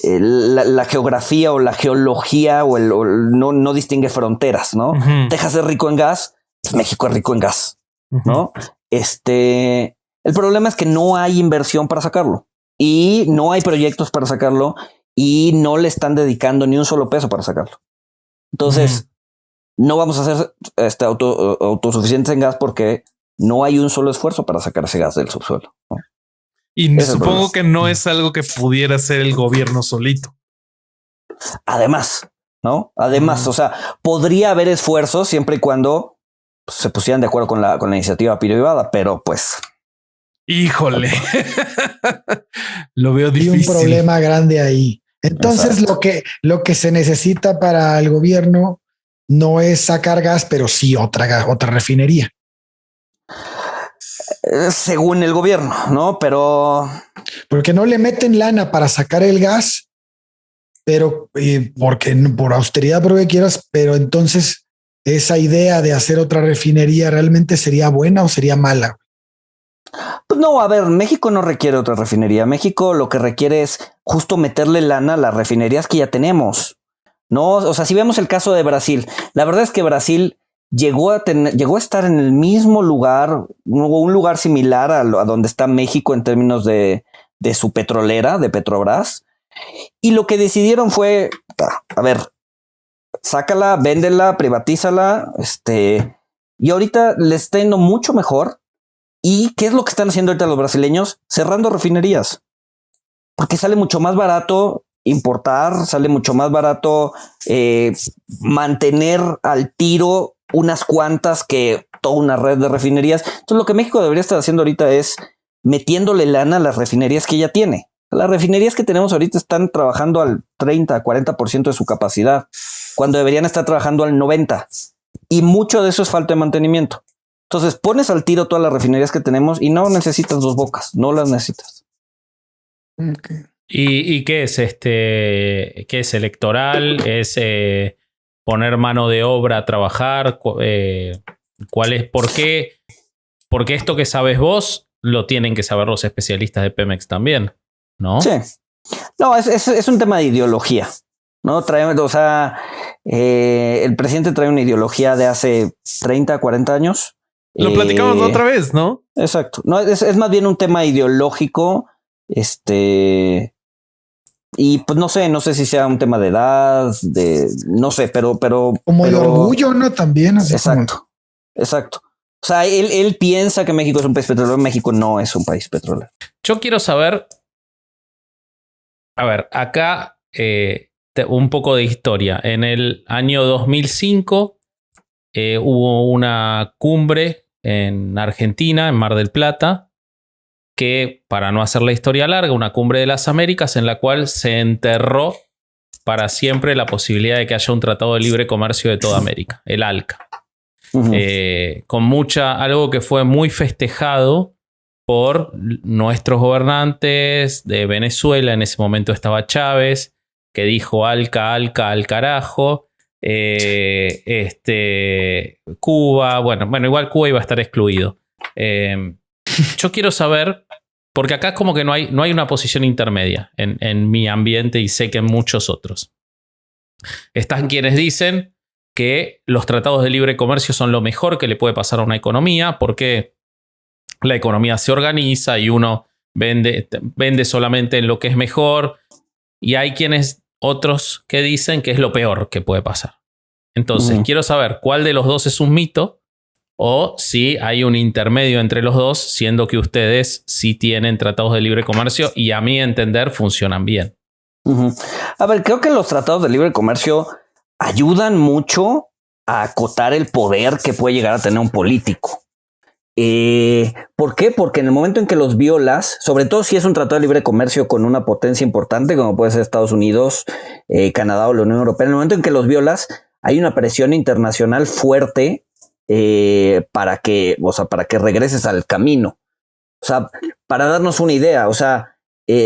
la geografía o la geología no distingue fronteras, ¿no? Uh-huh. Texas es rico en gas, México es rico en gas, ¿no? El problema es que no hay inversión para sacarlo y no hay proyectos para sacarlo y no le están dedicando ni un solo peso para sacarlo. Entonces, no vamos a ser autosuficientes en gas porque no hay un solo esfuerzo para sacar ese gas del subsuelo, ¿no? Y supongo que no es algo que pudiera hacer el gobierno solito. Además, ¿no? O sea, podría haber esfuerzos siempre y cuando se pusieran de acuerdo con la iniciativa privada, pero pues... Híjole. Lo veo difícil. Y un problema grande ahí. Entonces, lo que se necesita para el gobierno no es sacar gas, pero sí otra refinería. Según el gobierno, ¿no? Pero... Porque no le meten lana para sacar el gas, pero porque por austeridad, por lo que quieras, pero entonces esa idea de hacer otra refinería realmente sería buena o sería mala. Pues no, a ver, México no requiere otra refinería. México lo que requiere es justo meterle lana a las refinerías que ya tenemos, ¿no? O sea, si vemos el caso de Brasil, la verdad es que Brasil llegó a estar en el mismo lugar, un lugar similar a donde está México en términos de su petrolera, de Petrobras. Y lo que decidieron fue, a ver, sácala, véndela, privatízala, y ahorita les está yendo mucho mejor. ¿Y qué es lo que están haciendo ahorita los brasileños? Cerrando refinerías. Porque sale mucho más barato importar, sale mucho más barato mantener al tiro unas cuantas que toda una red de refinerías. Entonces lo que México debería estar haciendo ahorita es metiéndole lana a las refinerías que ya tiene. Las refinerías que tenemos ahorita están trabajando al 30, 40% de su capacidad, cuando deberían estar trabajando al 90%. Y mucho de eso es falta de mantenimiento. Entonces pones al tiro todas las refinerías que tenemos y no necesitas Dos Bocas, no las necesitas. Okay. ¿Y qué es qué es electoral? ¿Es poner mano de obra a trabajar? ¿Cuál es? ¿Por qué? Porque esto que sabes vos lo tienen que saber los especialistas de Pemex también, ¿no? Sí. No, es un tema de ideología, ¿no? O sea, el presidente trae una ideología de hace 30, 40 años. Lo platicamos la otra vez, ¿no? Exacto. No, es más bien un tema ideológico. Y pues no sé si sea un tema de edad, no sé, pero como de orgullo, ¿no? También. Así exacto. O sea, él piensa que México es un país petrolero. México no es un país petrolero. Yo quiero saber. A ver, acá un poco de historia. En el año 2005 hubo una cumbre en Argentina, en Mar del Plata, que, para no hacer la historia larga, una cumbre de las Américas en la cual se enterró para siempre la posibilidad de que haya un tratado de libre comercio de toda América, el ALCA. Uh-huh. Con algo que fue muy festejado por nuestros gobernantes de Venezuela. En ese momento estaba Chávez, que dijo ALCA, ALCA, al carajo. Cuba, bueno, igual Cuba iba a estar excluido. Yo quiero saber, porque acá es como que no hay una posición intermedia en mi ambiente y sé que en muchos otros. Están quienes dicen que los tratados de libre comercio son lo mejor que le puede pasar a una economía, porque la economía se organiza y uno vende solamente en lo que es mejor. Y hay otros que dicen que es lo peor que puede pasar. Entonces, quiero saber cuál de los dos es un mito o si hay un intermedio entre los dos, siendo que ustedes sí tienen tratados de libre comercio y, a mi entender, funcionan bien. Uh-huh. A ver, creo que los tratados de libre comercio ayudan mucho a acotar el poder que puede llegar a tener un político. ¿Por qué? Porque en el momento en que los violas, sobre todo si es un tratado de libre comercio con una potencia importante, como puede ser Estados Unidos, Canadá o la Unión Europea, en el momento en que los violas, hay una presión internacional fuerte para que regreses al camino. O sea, para darnos una idea, o sea,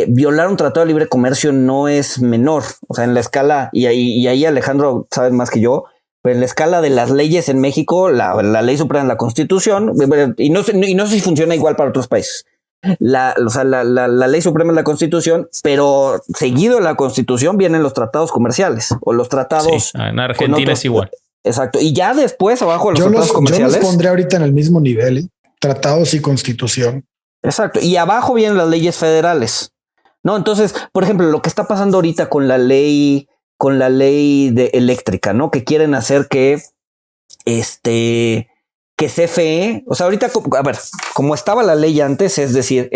violar un tratado de libre comercio no es menor. O sea, en la escala, y ahí Alejandro sabe más que yo, pero en la escala de las leyes en México, la ley suprema, la Constitución, y no sé si funciona igual para otros países. La ley suprema es la Constitución, pero seguido de la Constitución vienen los tratados comerciales o los tratados. Sí, en Argentina es igual. Exacto. Y ya después, abajo de los tratados comerciales. Yo los pondré ahorita en el mismo nivel, tratados y Constitución. Exacto. Y abajo vienen las leyes federales. No, entonces, por ejemplo, lo que está pasando ahorita con la ley eléctrica, ¿no? Que quieren hacer que CFE, o sea, ahorita, a ver, como estaba la ley antes, es decir,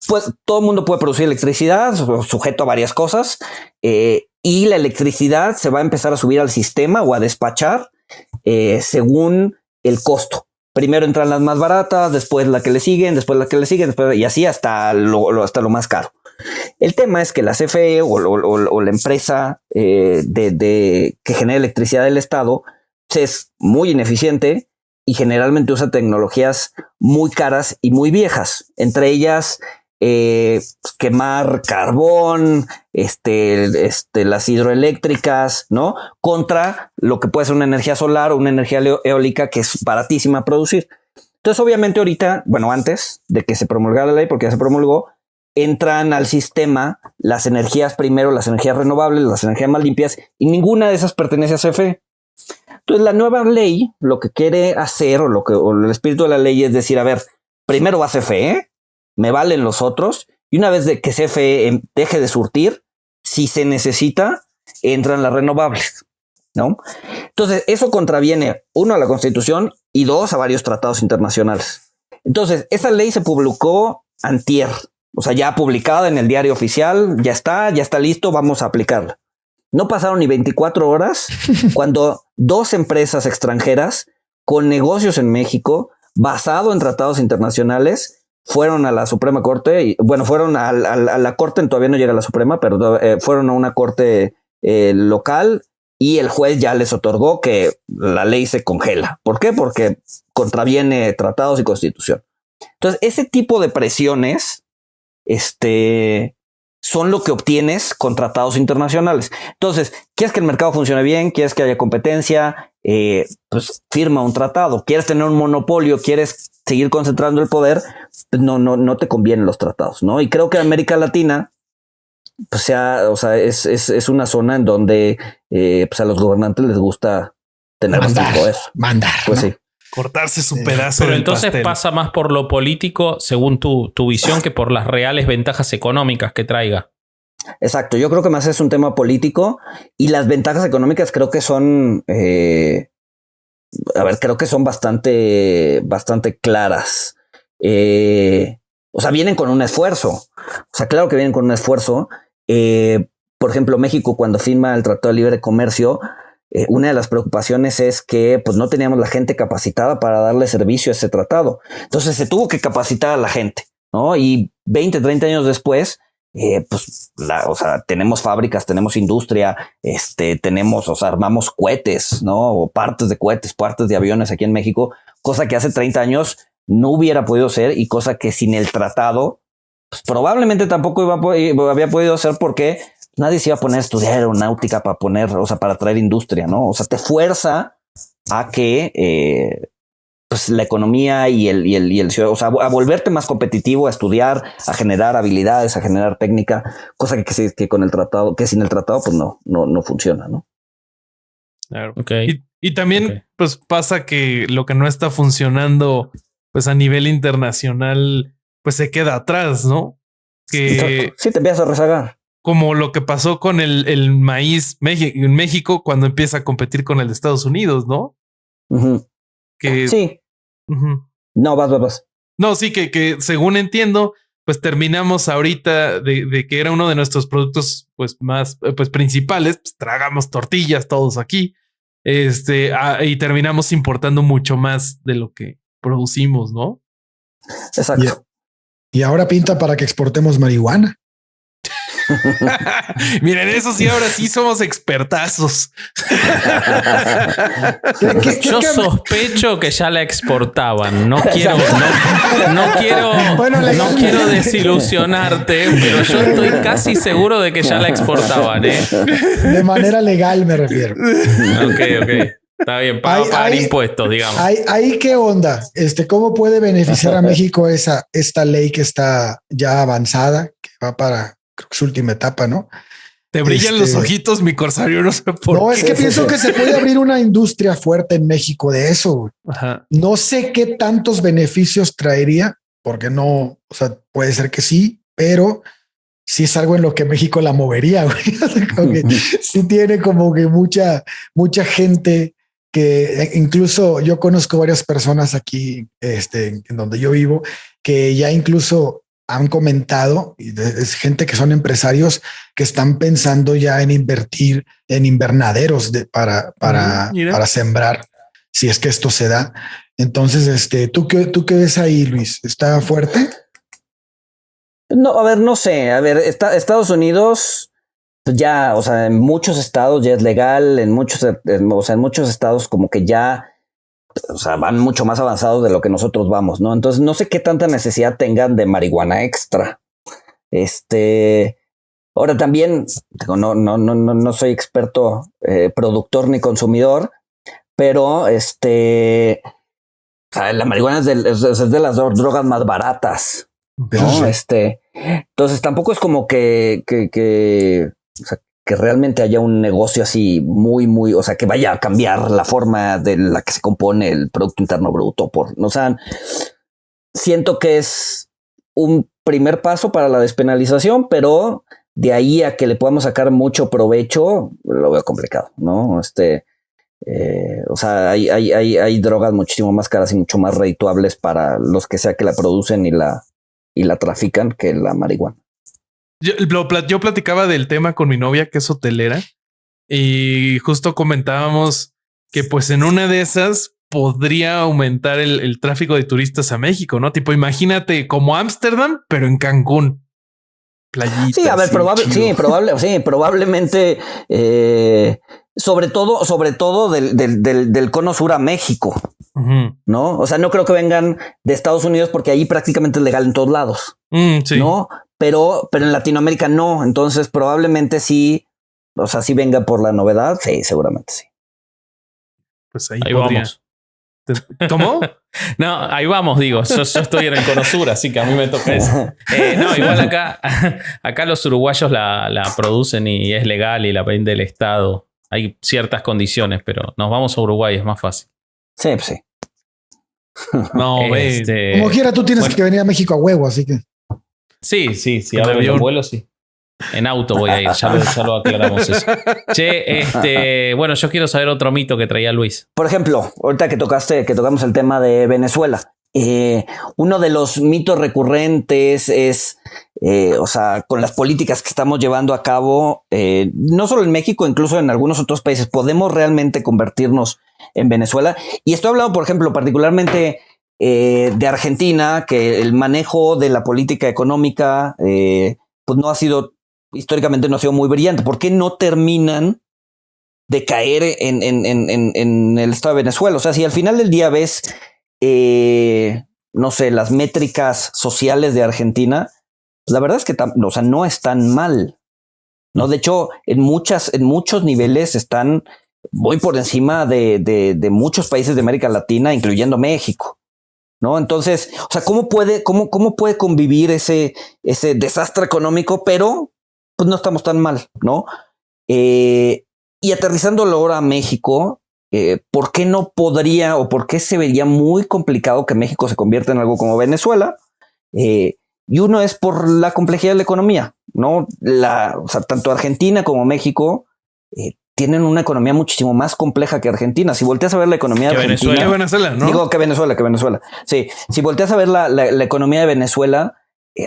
pues todo el mundo puede producir electricidad, sujeto a varias cosas, y la electricidad se va a empezar a subir al sistema o a despachar según el costo. Primero entran las más baratas, después la que le siguen, y así hasta lo más caro. El tema es que la CFE o la empresa que genera electricidad del Estado es muy ineficiente y generalmente usa tecnologías muy caras y muy viejas. Entre ellas, quemar carbón, las hidroeléctricas, ¿no? Contra lo que puede ser una energía solar o una energía eólica que es baratísima a producir. Entonces, obviamente ahorita, bueno, antes de que se promulgara la ley, porque ya se promulgó, entran al sistema las energías renovables, las energías más limpias, y ninguna de esas pertenece a CFE. Entonces, la nueva ley lo que quiere hacer, o el espíritu de la ley es decir, a ver, primero va CFE, me valen los otros, y una vez de que CFE deje de surtir, si se necesita, entran las renovables, ¿no? Entonces, eso contraviene, uno, a la Constitución, y dos, a varios tratados internacionales. Entonces, esa ley se publicó antier. O sea, ya publicada en el diario oficial, ya está listo, vamos a aplicarla. No pasaron ni 24 horas cuando dos empresas extranjeras con negocios en México, basado en tratados internacionales, fueron a la Suprema Corte, fueron a la Corte, todavía no llega a la Suprema, pero fueron a una corte local y el juez ya les otorgó que la ley se congela. ¿Por qué? Porque contraviene tratados y constitución. Entonces, ese tipo de presiones, son lo que obtienes con tratados internacionales. Entonces, ¿quieres que el mercado funcione bien? ¿Quieres que haya competencia? Pues firma un tratado. ¿Quieres tener un monopolio? ¿Quieres seguir concentrando el poder? Pues no te convienen los tratados, ¿no? Y creo que América Latina, pues es una zona en donde pues a los gobernantes les gusta tener bastante poder. Pues ¿no? sí. Cortarse su pedazo. Pero del entonces pastel. pasa más por lo político, según tu visión, que por las reales ventajas económicas que traiga. Exacto, yo creo que más es un tema político y las ventajas económicas creo que son, creo que son bastante claras. O sea, vienen con un esfuerzo. O sea, claro que vienen con un esfuerzo. Por ejemplo, México cuando firma el Tratado de Libre Comercio, una de las preocupaciones es que pues no teníamos la gente capacitada para darle servicio a ese tratado. Entonces se tuvo que capacitar a la gente, ¿no? Y 20, 30 años después, tenemos fábricas, tenemos industria, armamos cohetes, ¿no? O partes de cohetes, partes de aviones aquí en México, cosa que hace 30 años no hubiera podido ser y cosa que sin el tratado, pues probablemente tampoco había podido hacer porque nadie se iba a poner a estudiar aeronáutica para traer industria, ¿no? O sea, te fuerza a que pues la economía y el o sea, a volverte más competitivo, a estudiar, a generar habilidades, a generar técnica, cosa que con el tratado, que sin el tratado, pues no funciona, ¿no? Claro. Okay. Y también, pues pasa que lo que no está funcionando, pues a nivel internacional, pues se queda atrás, ¿no? Que Sí, te empiezas a rezagar. Como lo que pasó con el maíz en México cuando empieza a competir con el de Estados Unidos, ¿no? Uh-huh. Que sí. Uh-huh. No, vas. No, sí, que según entiendo, pues terminamos ahorita de que era uno de nuestros productos pues más pues principales, pues tragamos tortillas todos aquí, y terminamos importando mucho más de lo que producimos, ¿no? Exacto. Y ahora pinta para que exportemos marihuana. Miren, eso sí, ahora sí somos expertazos. Yo sospecho que ya la exportaban. No quiero desilusionarte, pero yo estoy casi seguro de que ya la exportaban, ¿eh? De manera legal me refiero. Ok. Está bien, para pagar impuestos, digamos. Ahí qué onda. ¿Cómo puede beneficiar a México esta ley que está ya avanzada, que va para creo que su última etapa, ¿no? Te brillan los ojitos, mi corsario, no sé por qué. No, es que pienso que se puede abrir una industria fuerte en México de eso. Ajá. No sé qué tantos beneficios traería, porque no, o sea, puede ser que sí, pero sí es algo en lo que México la movería, güey. Sí tiene como que mucha gente que incluso yo conozco varias personas aquí, en donde yo vivo, que ya incluso han comentado, y es gente que son empresarios que están pensando ya en invertir en invernaderos para sembrar, si es que esto se da. Entonces, ¿tú qué ves ahí, Luis? ¿Está fuerte? No, a ver, no sé. A ver, Estados Unidos ya, o sea, en muchos estados ya es legal, en muchos estados como que ya, o sea, van mucho más avanzados de lo que nosotros vamos, ¿no? Entonces no sé qué tanta necesidad tengan de marihuana extra. Ahora también, no soy experto productor ni consumidor, pero o sea, la marihuana es de las drogas más baratas, ¿no? Entonces tampoco es como que o sea, que realmente haya un negocio así muy, o sea, que vaya a cambiar la forma de la que se compone el Producto Interno Bruto. O sea, siento que es un primer paso para la despenalización, pero de ahí a que le podamos sacar mucho provecho, lo veo complicado, ¿no? O sea, hay drogas muchísimo más caras y mucho más redituables para los que sea que la producen y la trafican que la marihuana. Yo platicaba del tema con mi novia, que es hotelera, y justo comentábamos que pues en una de esas podría aumentar el tráfico de turistas a México, ¿no? Tipo, imagínate como Ámsterdam, pero en Cancún. Playitas. Sí, a ver, probablemente sobre todo del cono sur a México, ¿no? O sea, no creo que vengan de Estados Unidos porque ahí prácticamente es legal en todos lados, Sí. ¿no? Pero en Latinoamérica no. Entonces probablemente sí, o sea, sí venga por la novedad. Sí, seguramente sí. Pues ahí vamos. ¿Cómo? No, ahí vamos, digo. Yo estoy en el cono sur, así que a mí me toca eso. No, igual acá los uruguayos la producen y es legal y la vende el Estado. Hay ciertas condiciones, pero nos vamos a Uruguay, es más fácil. Sí, pues sí. No, como quiera, tú tienes que venir a México a huevo, así que. Sí, En ahora avión. en vuelo, sí. En auto voy a ir, ya lo aclaramos eso. Che, bueno, yo quiero saber otro mito que traía Luis. Por ejemplo, ahorita que tocamos el tema de Venezuela, uno de los mitos recurrentes es, o sea, con las políticas que estamos llevando a cabo, no solo en México, incluso en algunos otros países, podemos realmente convertirnos en Venezuela. Y estoy hablando, por ejemplo, particularmente de Argentina, que el manejo de la política económica, pues históricamente no ha sido muy brillante. ¿Por qué no terminan de caer en el estado de Venezuela? O sea, si al final del día ves, no sé, las métricas sociales de Argentina, pues la verdad es que no están mal, ¿no? De hecho, en muchos niveles están muy por encima de muchos países de América Latina, incluyendo México, ¿no? Entonces, o sea, ¿cómo puede convivir ese desastre económico, pero pues no estamos tan mal, ¿no? Y aterrizándolo ahora a México, ¿por qué no podría o por qué se vería muy complicado que México se convierta en algo como Venezuela? Y uno es por la complejidad de la economía, ¿no? O sea, tanto Argentina como México tienen una economía muchísimo más compleja que Argentina. Si volteas a ver la economía de Argentina... Venezuela, ¿no? Digo que Venezuela. Sí, si volteas a ver la economía de Venezuela,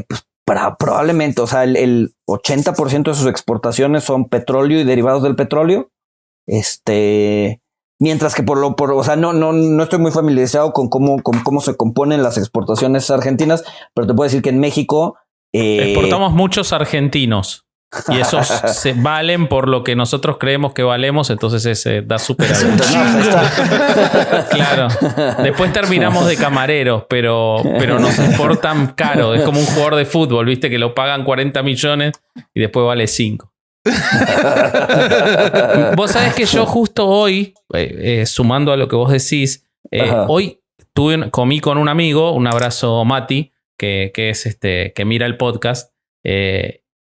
pues probablemente, o sea, el 80% de sus exportaciones son petróleo y derivados del petróleo. Mientras que o sea, no estoy muy familiarizado con cómo se componen las exportaciones argentinas, pero te puedo decir que en México exportamos muchos argentinos y esos se valen por lo que nosotros creemos que valemos, entonces da súper claro. Después terminamos de camareros, pero nos exportan caro. Es como un jugador de fútbol, viste, que lo pagan 40 millones y después vale 5. Vos sabés que yo justo hoy, sumando a lo que vos decís, hoy comí con un amigo, un abrazo Mati, que es que mira el podcast,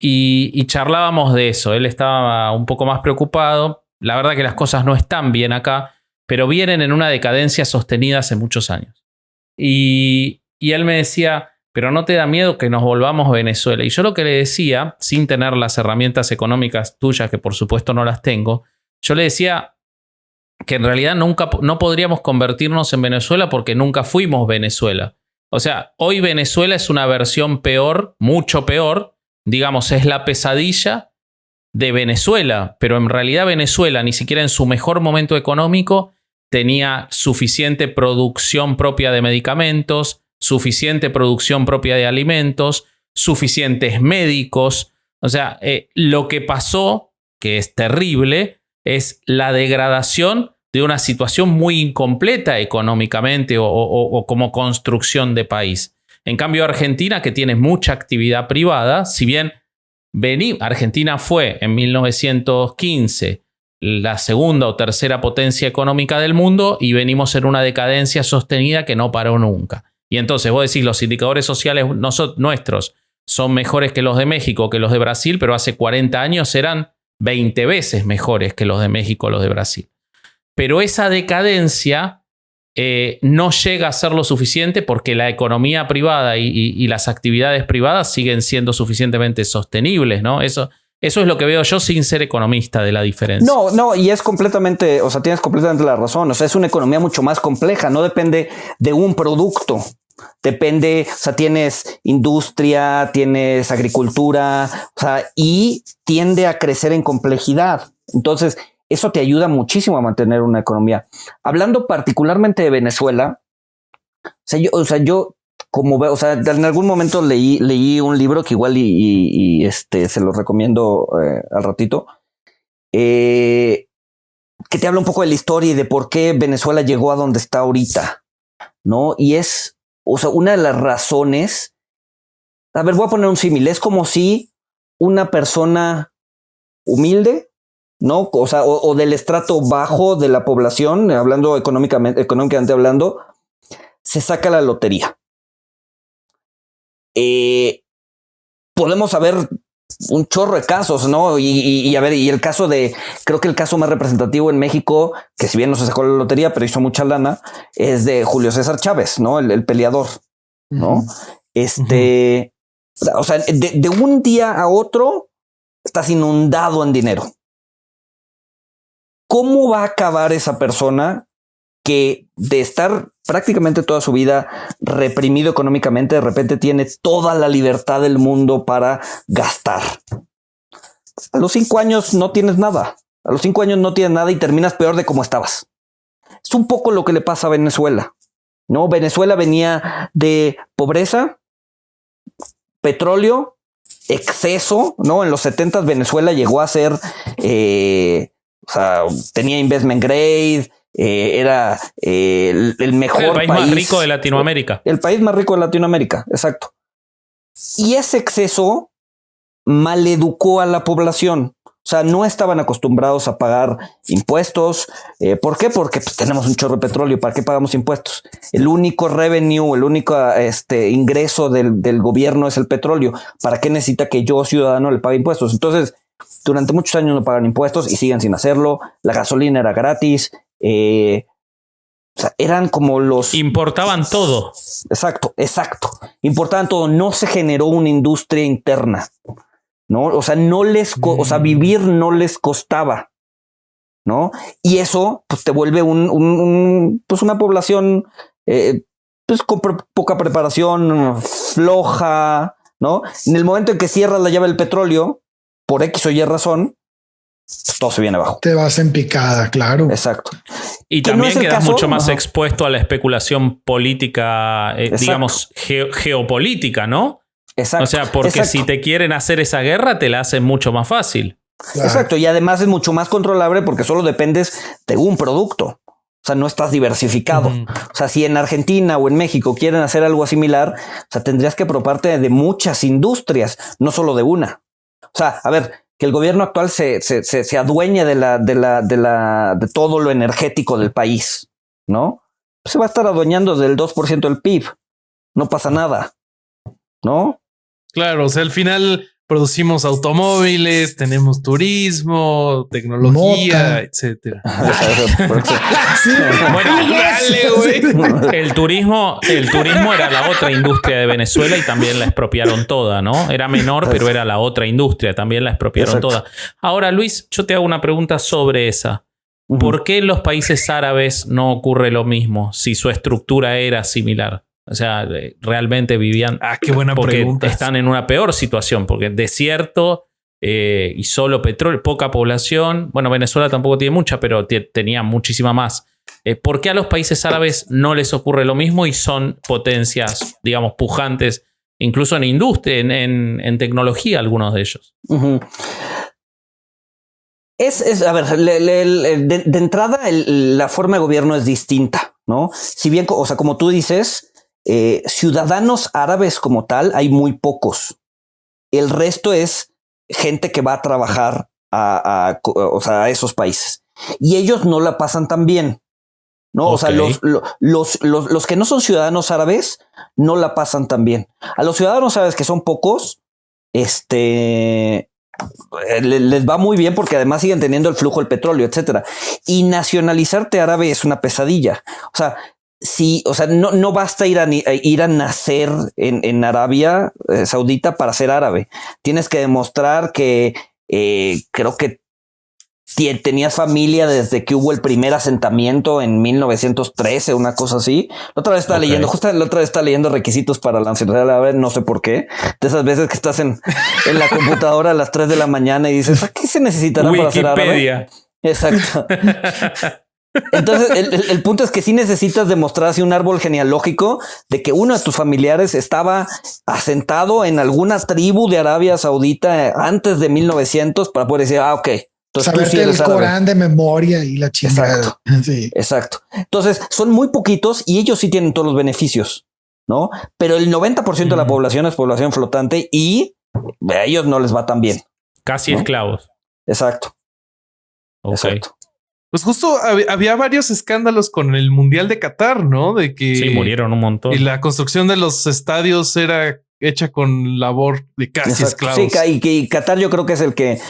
y charlábamos de eso. Él estaba un poco más preocupado. La verdad que las cosas no están bien acá, pero vienen en una decadencia sostenida hace muchos años. Y él me decía, pero ¿no te da miedo que nos volvamos a Venezuela? Y yo lo que le decía, sin tener las herramientas económicas tuyas, que por supuesto no las tengo, yo le decía que en realidad no podríamos convertirnos en Venezuela porque nunca fuimos Venezuela. O sea, hoy Venezuela es una versión peor, mucho peor, digamos, es la pesadilla de Venezuela, pero en realidad Venezuela ni siquiera en su mejor momento económico tenía suficiente producción propia de medicamentos, suficiente producción propia de alimentos, suficientes médicos. O sea, lo que pasó, que es terrible, es la degradación de una situación muy incompleta económicamente o como construcción de país. En cambio, Argentina, que tiene mucha actividad privada, si bien Argentina fue en 1915 la segunda o tercera potencia económica del mundo y venimos en una decadencia sostenida que no paró nunca. Y entonces vos decís, los indicadores sociales nuestros son mejores que los de México, que los de Brasil, pero hace 40 años eran 20 veces mejores que los de México o los de Brasil. Pero esa decadencia no llega a ser lo suficiente porque la economía privada y las actividades privadas siguen siendo suficientemente sostenibles, ¿no? Eso es lo que veo yo sin ser economista de la diferencia. No, y es completamente, o sea, tienes completamente la razón. O sea, es una economía mucho más compleja, no depende de un producto. Depende, o sea, tienes industria, tienes agricultura, o sea, y tiende a crecer en complejidad. Entonces, eso te ayuda muchísimo a mantener una economía. Hablando particularmente de Venezuela, yo como veo, o sea, en algún momento leí un libro que igual se lo recomiendo al ratito. que te habla un poco de la historia y de por qué Venezuela llegó a donde está ahorita, ¿no? Y es, o sea, una de las razones. A ver, voy a poner un símil. Es como si una persona humilde, ¿no? O sea, o del estrato bajo de la población, hablando económicamente hablando, se saca la lotería. Podemos saber un chorro de casos, ¿no? Y a ver, y el caso creo que el caso más representativo en México, que si bien no se sacó la lotería, pero hizo mucha lana, es de Julio César Chávez, ¿no? El peleador, ¿no? O sea, de un día a otro estás inundado en dinero. ¿Cómo va a acabar esa persona que de estar prácticamente toda su vida reprimido económicamente, de repente tiene toda la libertad del mundo para gastar? A los 5 años no tienes nada. A los 5 años no tienes nada y terminas peor de cómo estabas. Es un poco lo que le pasa a Venezuela, ¿no? Venezuela venía de pobreza, petróleo, exceso, ¿no? En los 70 Venezuela llegó a ser, o sea, tenía investment grade, era el mejor el país más rico de Latinoamérica. El país más rico de Latinoamérica, exacto. Y ese exceso maleducó a la población. O sea, no estaban acostumbrados a pagar impuestos. ¿Por qué? Porque pues, tenemos un chorro de petróleo. ¿Para qué pagamos impuestos? El único revenue, el único ingreso del gobierno es el petróleo. ¿Para qué necesita que yo, ciudadano, le pague impuestos? Entonces, durante muchos años no pagan impuestos y siguen sin hacerlo. La gasolina era gratis. O sea, eran como los... Importaban todo. Exacto. Importaban todo. No se generó una industria interna, ¿no? O sea, o sea, vivir no les costaba, ¿no? Y eso, pues, te vuelve pues una población, pues, con poca preparación, floja, ¿no? En el momento en que cierras la llave del petróleo, por X o Y razón, pues, todo se viene abajo. Te vas en picada, claro. Exacto. Y también no quedas mucho más expuesto a la especulación política, digamos, geopolítica, ¿no? Exacto. O sea, porque si te quieren hacer esa guerra, te la hacen mucho más fácil. Claro. Exacto. Y además es mucho más controlable porque solo dependes de un producto. O sea, no estás diversificado. O sea, si en Argentina o en México quieren hacer algo similar, o sea, tendrías que preocuparte de muchas industrias, no solo de una. O sea, a ver, que el gobierno actual se adueñe de todo lo energético del país, ¿no? Se va a estar adueñando del 2% del PIB. No pasa nada, ¿no? Claro, o sea, al final producimos automóviles, tenemos turismo, tecnología, etcétera. Bueno, dale, güey. El turismo era la otra industria de Venezuela y también la expropiaron toda, ¿no? Era menor, pero era la otra industria, también la expropiaron toda. Ahora, Luis, yo te hago una pregunta sobre esa. ¿Por qué en los países árabes no ocurre lo mismo si su estructura era similar? O sea, realmente vivían... qué buena pregunta. Están en una peor situación, porque desierto y solo petróleo, poca población. Bueno, Venezuela tampoco tiene mucha, pero tenía muchísima más. ¿Por qué a los países árabes no les ocurre lo mismo y son potencias, digamos, pujantes, incluso en industria, en tecnología, algunos de ellos? A ver, de entrada la forma de gobierno es distinta, ¿no? Si bien, o sea, como tú dices... ciudadanos árabes como tal hay muy pocos. El resto es gente que va a trabajar a esos países y ellos no la pasan tan bien, ¿no? Okay. O sea, los que no son ciudadanos árabes no la pasan tan bien. A los ciudadanos árabes que son pocos, les va muy bien porque además siguen teniendo el flujo del petróleo, etcétera. Y nacionalizarte árabe es una pesadilla. O sea, sí, o sea, no basta ir a nacer en Arabia Saudita para ser árabe. Tienes que demostrar que creo que tenías familia desde que hubo el primer asentamiento en 1913, una cosa así. La otra vez estaba leyendo requisitos para la nacionalidad árabe, no sé por qué. De esas veces que estás en la computadora a las 3 de la mañana y dices, ¿qué se necesitará para ser árabe? Exacto. Entonces, el punto es que sí necesitas demostrar así un árbol genealógico de que uno de tus familiares estaba asentado en alguna tribu de Arabia Saudita antes de 1900 para poder decir, ok, Entonces, saberte el Corán de memoria y la chingada. Exacto. Sí. Exacto. Entonces, son muy poquitos y ellos sí tienen todos los beneficios, ¿no? Pero el 90% de la población es población flotante y a ellos no les va tan bien. Casi esclavos. Exacto. Ok. Exacto. Pues justo había varios escándalos con el Mundial de Qatar, ¿no? De que Sí, murieron un montón. y la construcción de los estadios era hecha con labor de casi esclavos. Sí, y Qatar yo creo que es el que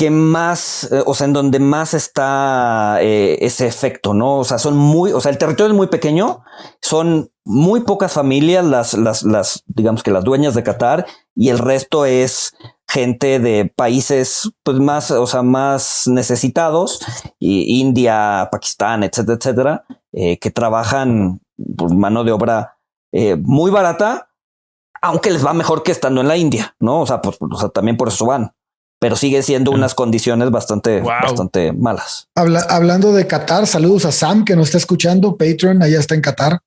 más, o sea, en donde más está ese efecto, ¿no? O sea, el territorio es muy pequeño, son muy pocas familias las digamos que las dueñas de Qatar, y el resto es gente de países pues más, o sea, más necesitados, India, Pakistán, etcétera, etcétera, que trabajan por mano de obra muy barata, aunque les va mejor que estando en la India, ¿no? O sea, también por eso van, pero sigue siendo unas condiciones bastante malas. Hablando de Qatar, saludos a Sam que nos está escuchando, Patreon, allá está en Qatar.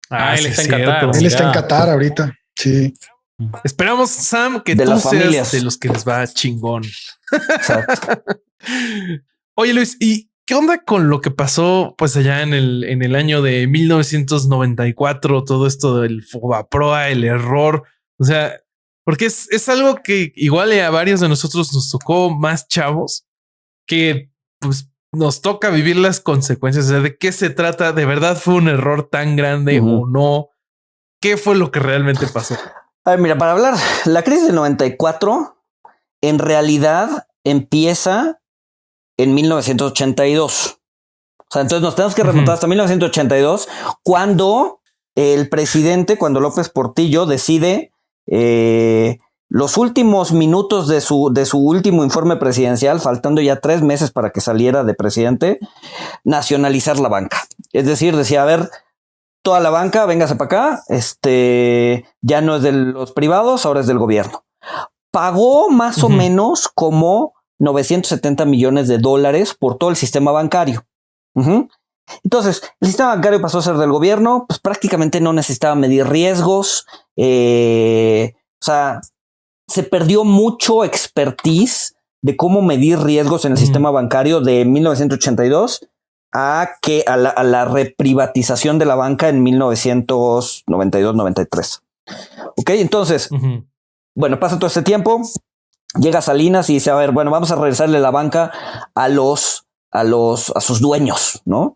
Él está en cierto. Qatar. Él está en Qatar ahorita. Sí. Esperamos, Sam, que De tú las seas familias. de los que les va chingón. Exacto. Oye, Luis, ¿y qué onda con lo que pasó pues allá en el año de 1994? Todo esto del Fobaproa, el error. O sea, porque es algo que igual a varios de nosotros nos tocó más chavos, que pues nos toca vivir las consecuencias. O sea, ¿de qué se trata? ¿De verdad fue un error tan grande o no? ¿Qué fue lo que realmente pasó? A ver, mira, para hablar, la crisis del 94 en realidad empieza en 1982. O sea, entonces nos tenemos que remontar hasta 1982, cuando el presidente, cuando López Portillo decide los últimos minutos de su último informe presidencial, faltando ya 3 meses para que saliera de presidente, nacionalizar la banca. Es decir, decía, a ver, toda la banca, véngase para acá, ya no es de los privados, ahora es del gobierno. Pagó más o menos como $970 millones por todo el sistema bancario. Entonces, el sistema bancario pasó a ser del gobierno, pues prácticamente no necesitaba medir riesgos, o sea, se perdió mucho expertise de cómo medir riesgos en el sistema bancario de 1982 a la reprivatización de la banca en 1992-93. Ok, entonces, bueno, pasa todo este tiempo, llega Salinas y dice, a ver, bueno, vamos a regresarle la banca a sus dueños, ¿no?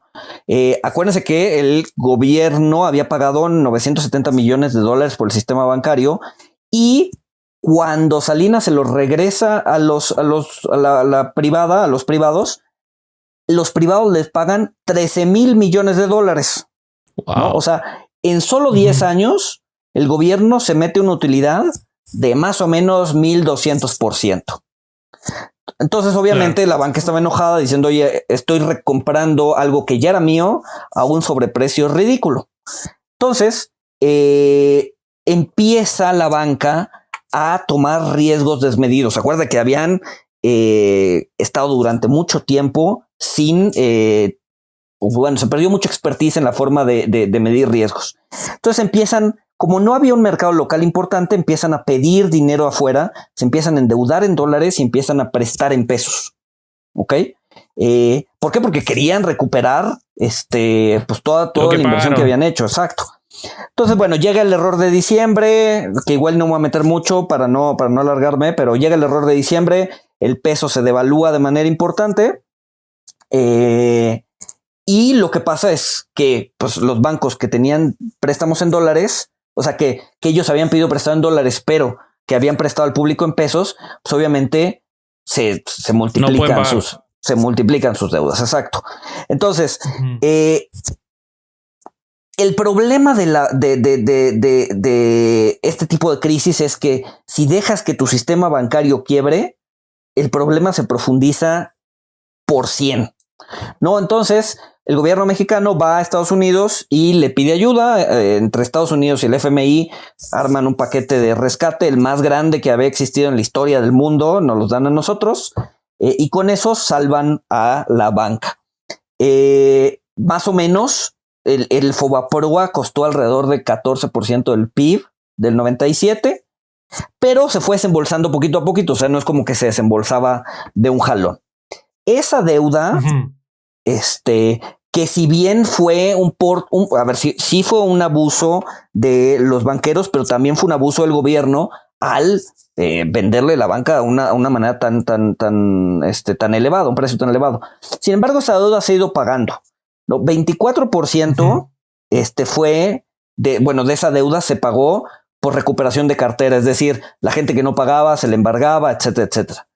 Acuérdense que el gobierno había pagado $970 millones por el sistema bancario, y cuando Salinas se los regresa a la privada, a los privados les pagan $13,000 millones. Wow. ¿No? O sea, en solo 10 años, el gobierno se mete una utilidad de más o menos 1,200%. Entonces, obviamente, la banca estaba enojada diciendo, oye, estoy recomprando algo que ya era mío a un sobreprecio ridículo. Entonces, empieza la banca a tomar riesgos desmedidos. Acuerda que habían estado durante mucho tiempo sin, se perdió mucha expertise en la forma de medir riesgos. Entonces empiezan, como no había un mercado local importante, empiezan a pedir dinero afuera, se empiezan a endeudar en dólares y empiezan a prestar en pesos. ¿Ok? ¿Por qué? Porque querían recuperar pues toda la inversión que habían hecho. Exacto. Entonces, bueno, llega el error de diciembre, que igual no me voy a meter mucho para no alargarme, pero llega el error de diciembre, el peso se devalúa de manera importante, y lo que pasa es que pues, los bancos que tenían préstamos en dólares, o sea, que ellos habían pedido prestado en dólares, pero que habían prestado al público en pesos, pues obviamente se multiplican sus deudas. Exacto. Entonces, el problema de este tipo de crisis es que si dejas que tu sistema bancario quiebre, el problema se profundiza por 100. ¿No? Entonces, el gobierno mexicano va a Estados Unidos y le pide ayuda. Entre Estados Unidos y el FMI arman un paquete de rescate, el más grande que había existido en la historia del mundo, nos los dan a nosotros, y con eso salvan a la banca. Más o menos, el Fobaproa costó alrededor de 14% del PIB del 97, pero se fue desembolsando poquito a poquito, o sea, no es como que se desembolsaba de un jalón. Esa deuda, que si bien fue sí fue un abuso de los banqueros, pero también fue un abuso del gobierno al venderle la banca a una manera tan elevada, un precio tan elevado. Sin embargo, esa deuda se ha ido pagando, ¿no? 24% fue de esa deuda se pagó por recuperación de cartera, es decir, la gente que no pagaba se le embargaba, etcétera, etcétera.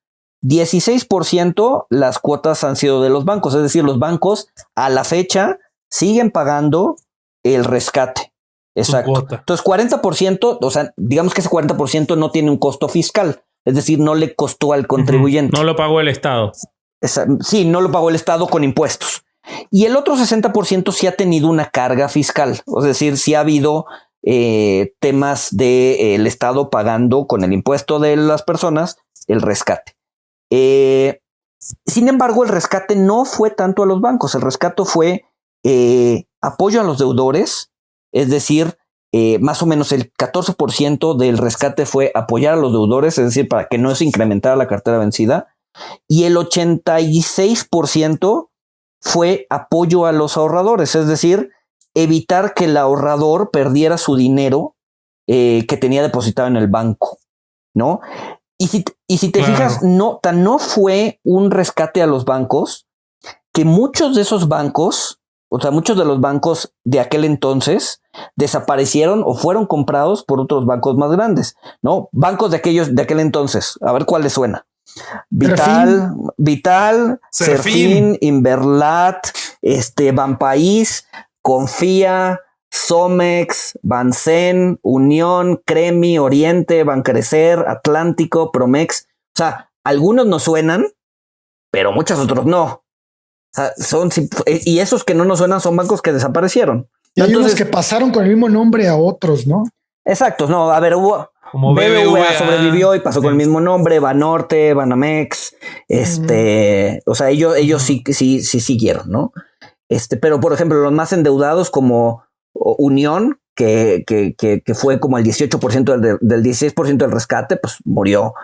16% las cuotas han sido de los bancos, es decir, los bancos a la fecha siguen pagando el rescate. Exacto. Entonces, 40%, o sea, digamos que ese 40% no tiene un costo fiscal, es decir, no le costó al contribuyente. No lo pagó el Estado. Sí, no lo pagó el Estado con impuestos. Y el otro 60% sí ha tenido una carga fiscal, es decir, sí ha habido temas del Estado pagando con el impuesto de las personas el rescate. Sin embargo, el rescate no fue tanto a los bancos, el rescate fue apoyo a los deudores, es decir, más o menos el 14% del rescate fue apoyar a los deudores, es decir, para que no se incrementara la cartera vencida, y el 86% fue apoyo a los ahorradores, es decir, evitar que el ahorrador perdiera su dinero que tenía depositado en el banco, ¿no? Y si te fijas, no fue un rescate a los bancos, que muchos de esos bancos, o sea, muchos de los bancos de aquel entonces desaparecieron o fueron comprados por otros bancos más grandes, ¿no? Bancos de aquel entonces, a ver cuál les suena. Vital, Serfín, Inverlat, Banpaís, Confía, Somex, Bansen, Unión, Cremi, Oriente, Bancrecer, Atlántico, Promex. O sea, algunos nos suenan, pero muchos otros no. O sea, y esos que no nos suenan son bancos que desaparecieron. Y hay unos que pasaron con el mismo nombre a otros, ¿no? Exacto, no, a ver, hubo... Como BBVA sobrevivió y pasó con el mismo nombre, Banorte, Banamex, o sea, ellos sí siguieron, ¿no? Pero por ejemplo, los más endeudados como Unión, que fue como el 18% del 16% del rescate, pues murió.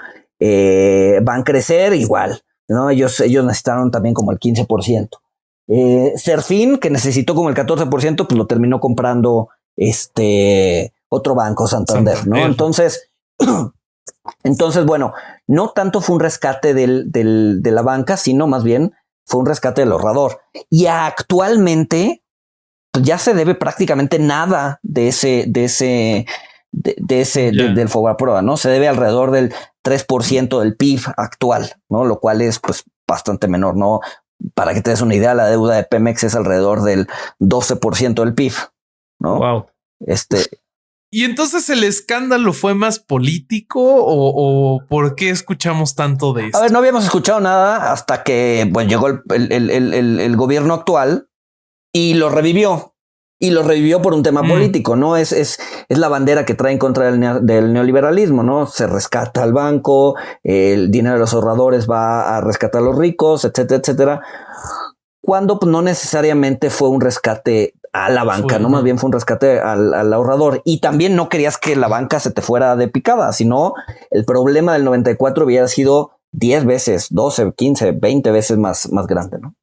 Bancrecer igual, ¿no? Ellos necesitaron también como el 15%. Serfín, que necesitó como el 14%, pues lo terminó comprando otro banco, Santander, ¿no? Entonces, bueno, no tanto fue un rescate de la banca, sino más bien fue un rescate del ahorrador. Y actualmente ya se debe prácticamente nada del Fobaproa, ¿no? Se debe alrededor del 3% del PIB actual, ¿no? Lo cual es pues bastante menor, ¿no? Para que te des una idea, la deuda de Pemex es alrededor del 12% del PIB, ¿no? Wow. ¿Y entonces el escándalo fue más político o por qué escuchamos tanto de esto? A ver, no habíamos escuchado nada hasta que llegó el gobierno actual y lo revivió. Y lo revivió por un tema político, ¿no? Es la bandera que trae en contra del neoliberalismo, ¿no? Se rescata al banco, el dinero de los ahorradores va a rescatar a los ricos, etcétera, etcétera. Cuando pues, no necesariamente fue un rescate a la banca, ¿no? Más bien fue un rescate al ahorrador. Y también no querías que la banca se te fuera de picada, sino el problema del 94 hubiera sido 10 veces, 12, 15, 20 veces más grande, ¿no?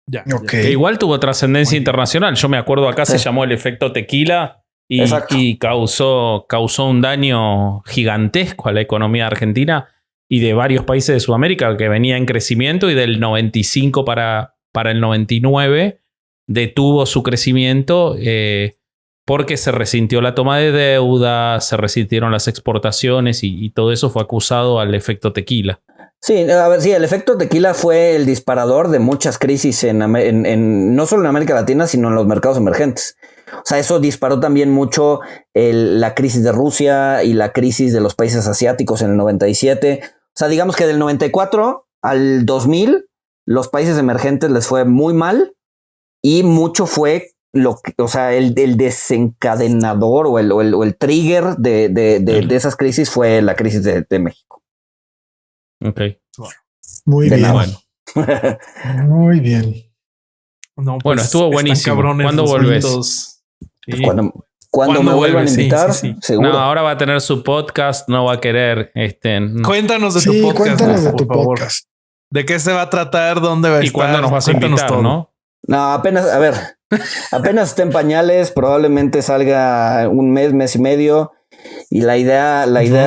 Ya. Que igual tuvo trascendencia internacional. Yo me acuerdo acá se llamó el efecto tequila y causó un daño gigantesco a la economía argentina y de varios países de Sudamérica que venía en crecimiento y del 95 para el 99 detuvo su crecimiento porque se resintió la toma de deuda, se resintieron las exportaciones y todo eso fue acusado al efecto tequila. Sí, a ver, sí, el efecto tequila fue el disparador de muchas crisis no solo en América Latina, sino en los mercados emergentes. O sea, eso disparó también mucho la crisis de Rusia y la crisis de los países asiáticos en el 97. O sea, digamos que del 94 al 2000, los países emergentes les fue muy mal y mucho fue el desencadenador o el trigger de esas crisis fue la crisis de México. Ok. Muy bien. Bueno. Muy bien. No, pues, bueno, estuvo buenísimo. ¿Cuándo volvés? Pues Cuando me vuelvan a vuelve? invitar, Sí. seguro. No, ahora va a tener su podcast, no va a querer. Cuéntanos de tu Sí, podcast. cuéntanos de por tu favor. podcast. ¿De qué se va a tratar? ¿Dónde va a ¿Y estar? cuándo nos vas a Cuéntanos invitar, todo. no? No, apenas está en pañales, probablemente salga un mes y medio. Y la idea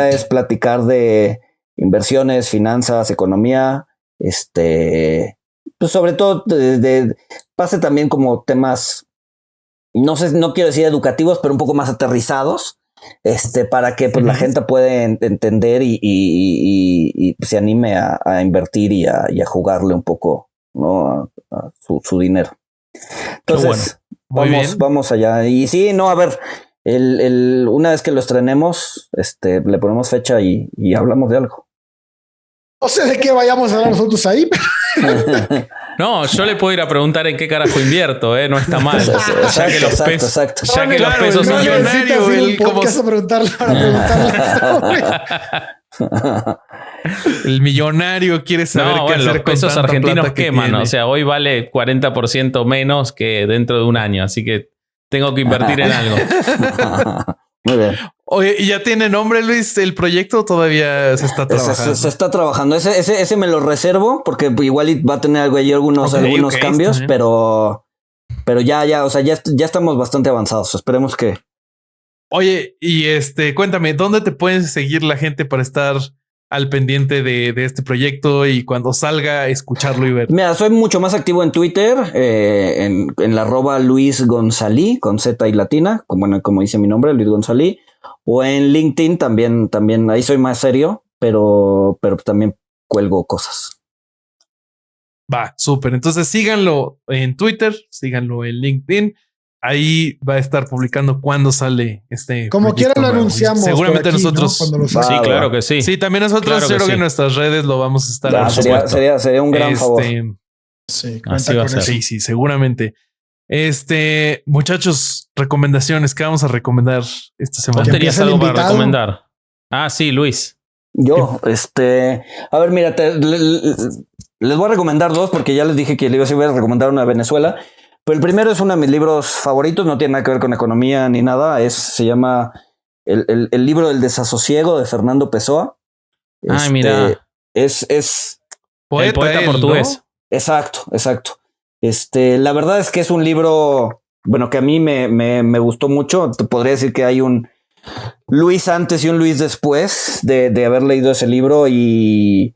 es platicar de inversiones, finanzas, economía, pues sobre todo pase también como temas, no sé, no quiero decir educativos, pero un poco más aterrizados, para que pues la gente pueda entender y se anime a invertir y a jugarle un poco, ¿no? a su dinero. Entonces, Muy bien. vamos allá. Y sí, no, a ver, una vez que lo estrenemos, le ponemos fecha y hablamos de algo. No sé de qué vayamos a hablar nosotros ahí, pero No, yo le puedo ir a preguntar en qué carajo invierto, no está mal. Exacto, Ya que los pesos, exacto. ya que los Claro, pesos el son millonario, necesitas ir a un el como- podcast a preguntarle. El millonario quiere saber No, qué bueno, hacer los con pesos tanta argentinos plata que queman. tiene. O sea, hoy vale 40% menos que dentro de un año. Así que tengo que invertir en algo. Muy bien. Oye, ¿y ya tiene nombre, Luis? ¿El proyecto todavía se está trabajando? Se está trabajando. Ese me lo reservo porque igual va a tener algunos Ok, cambios, está bien. pero ya, o sea, ya estamos bastante avanzados. Esperemos que. Oye, y cuéntame, ¿dónde te pueden seguir la gente para estar al pendiente de este proyecto y cuando salga escucharlo y ver? Mira, soy mucho más activo en Twitter, en la @Luis Gonzalí, con Z y latina, como dice mi nombre, Luis Gonzalí, o en LinkedIn también ahí soy más serio, pero también cuelgo cosas. Va, súper. Entonces síganlo en Twitter, síganlo en LinkedIn. Ahí va a estar publicando cuando sale como quiera proyecto lo nuevo. anunciamos. Seguramente por aquí, nosotros. ¿no? Cuando lo Va. Sí, saque. claro que sí. Sí, también nosotros Claro que yo creo que sí. en nuestras redes lo vamos a estar. Ya, por sería supuesto. un gran favor. Sí, Así cuenta va a con ser. eso. Sí, seguramente. Muchachos, recomendaciones que vamos a recomendar esta semana. ¿Vos Que tenías empiece el algo para invitado. recomendar? Ah, sí, Luis. Yo, a ver, mira, les voy a recomendar dos porque ya les dije que les iba a recomendar una de Venezuela. Pero el primero es uno de mis libros favoritos, no tiene nada que ver con economía ni nada. Se llama el libro del desasosiego de Fernando Pessoa. Ay, mira. Es El poeta él, portugués. exacto. La verdad es que es un libro, bueno, que a mí me gustó mucho. Te podría decir que hay un Luis antes y un Luis después de haber leído ese libro y,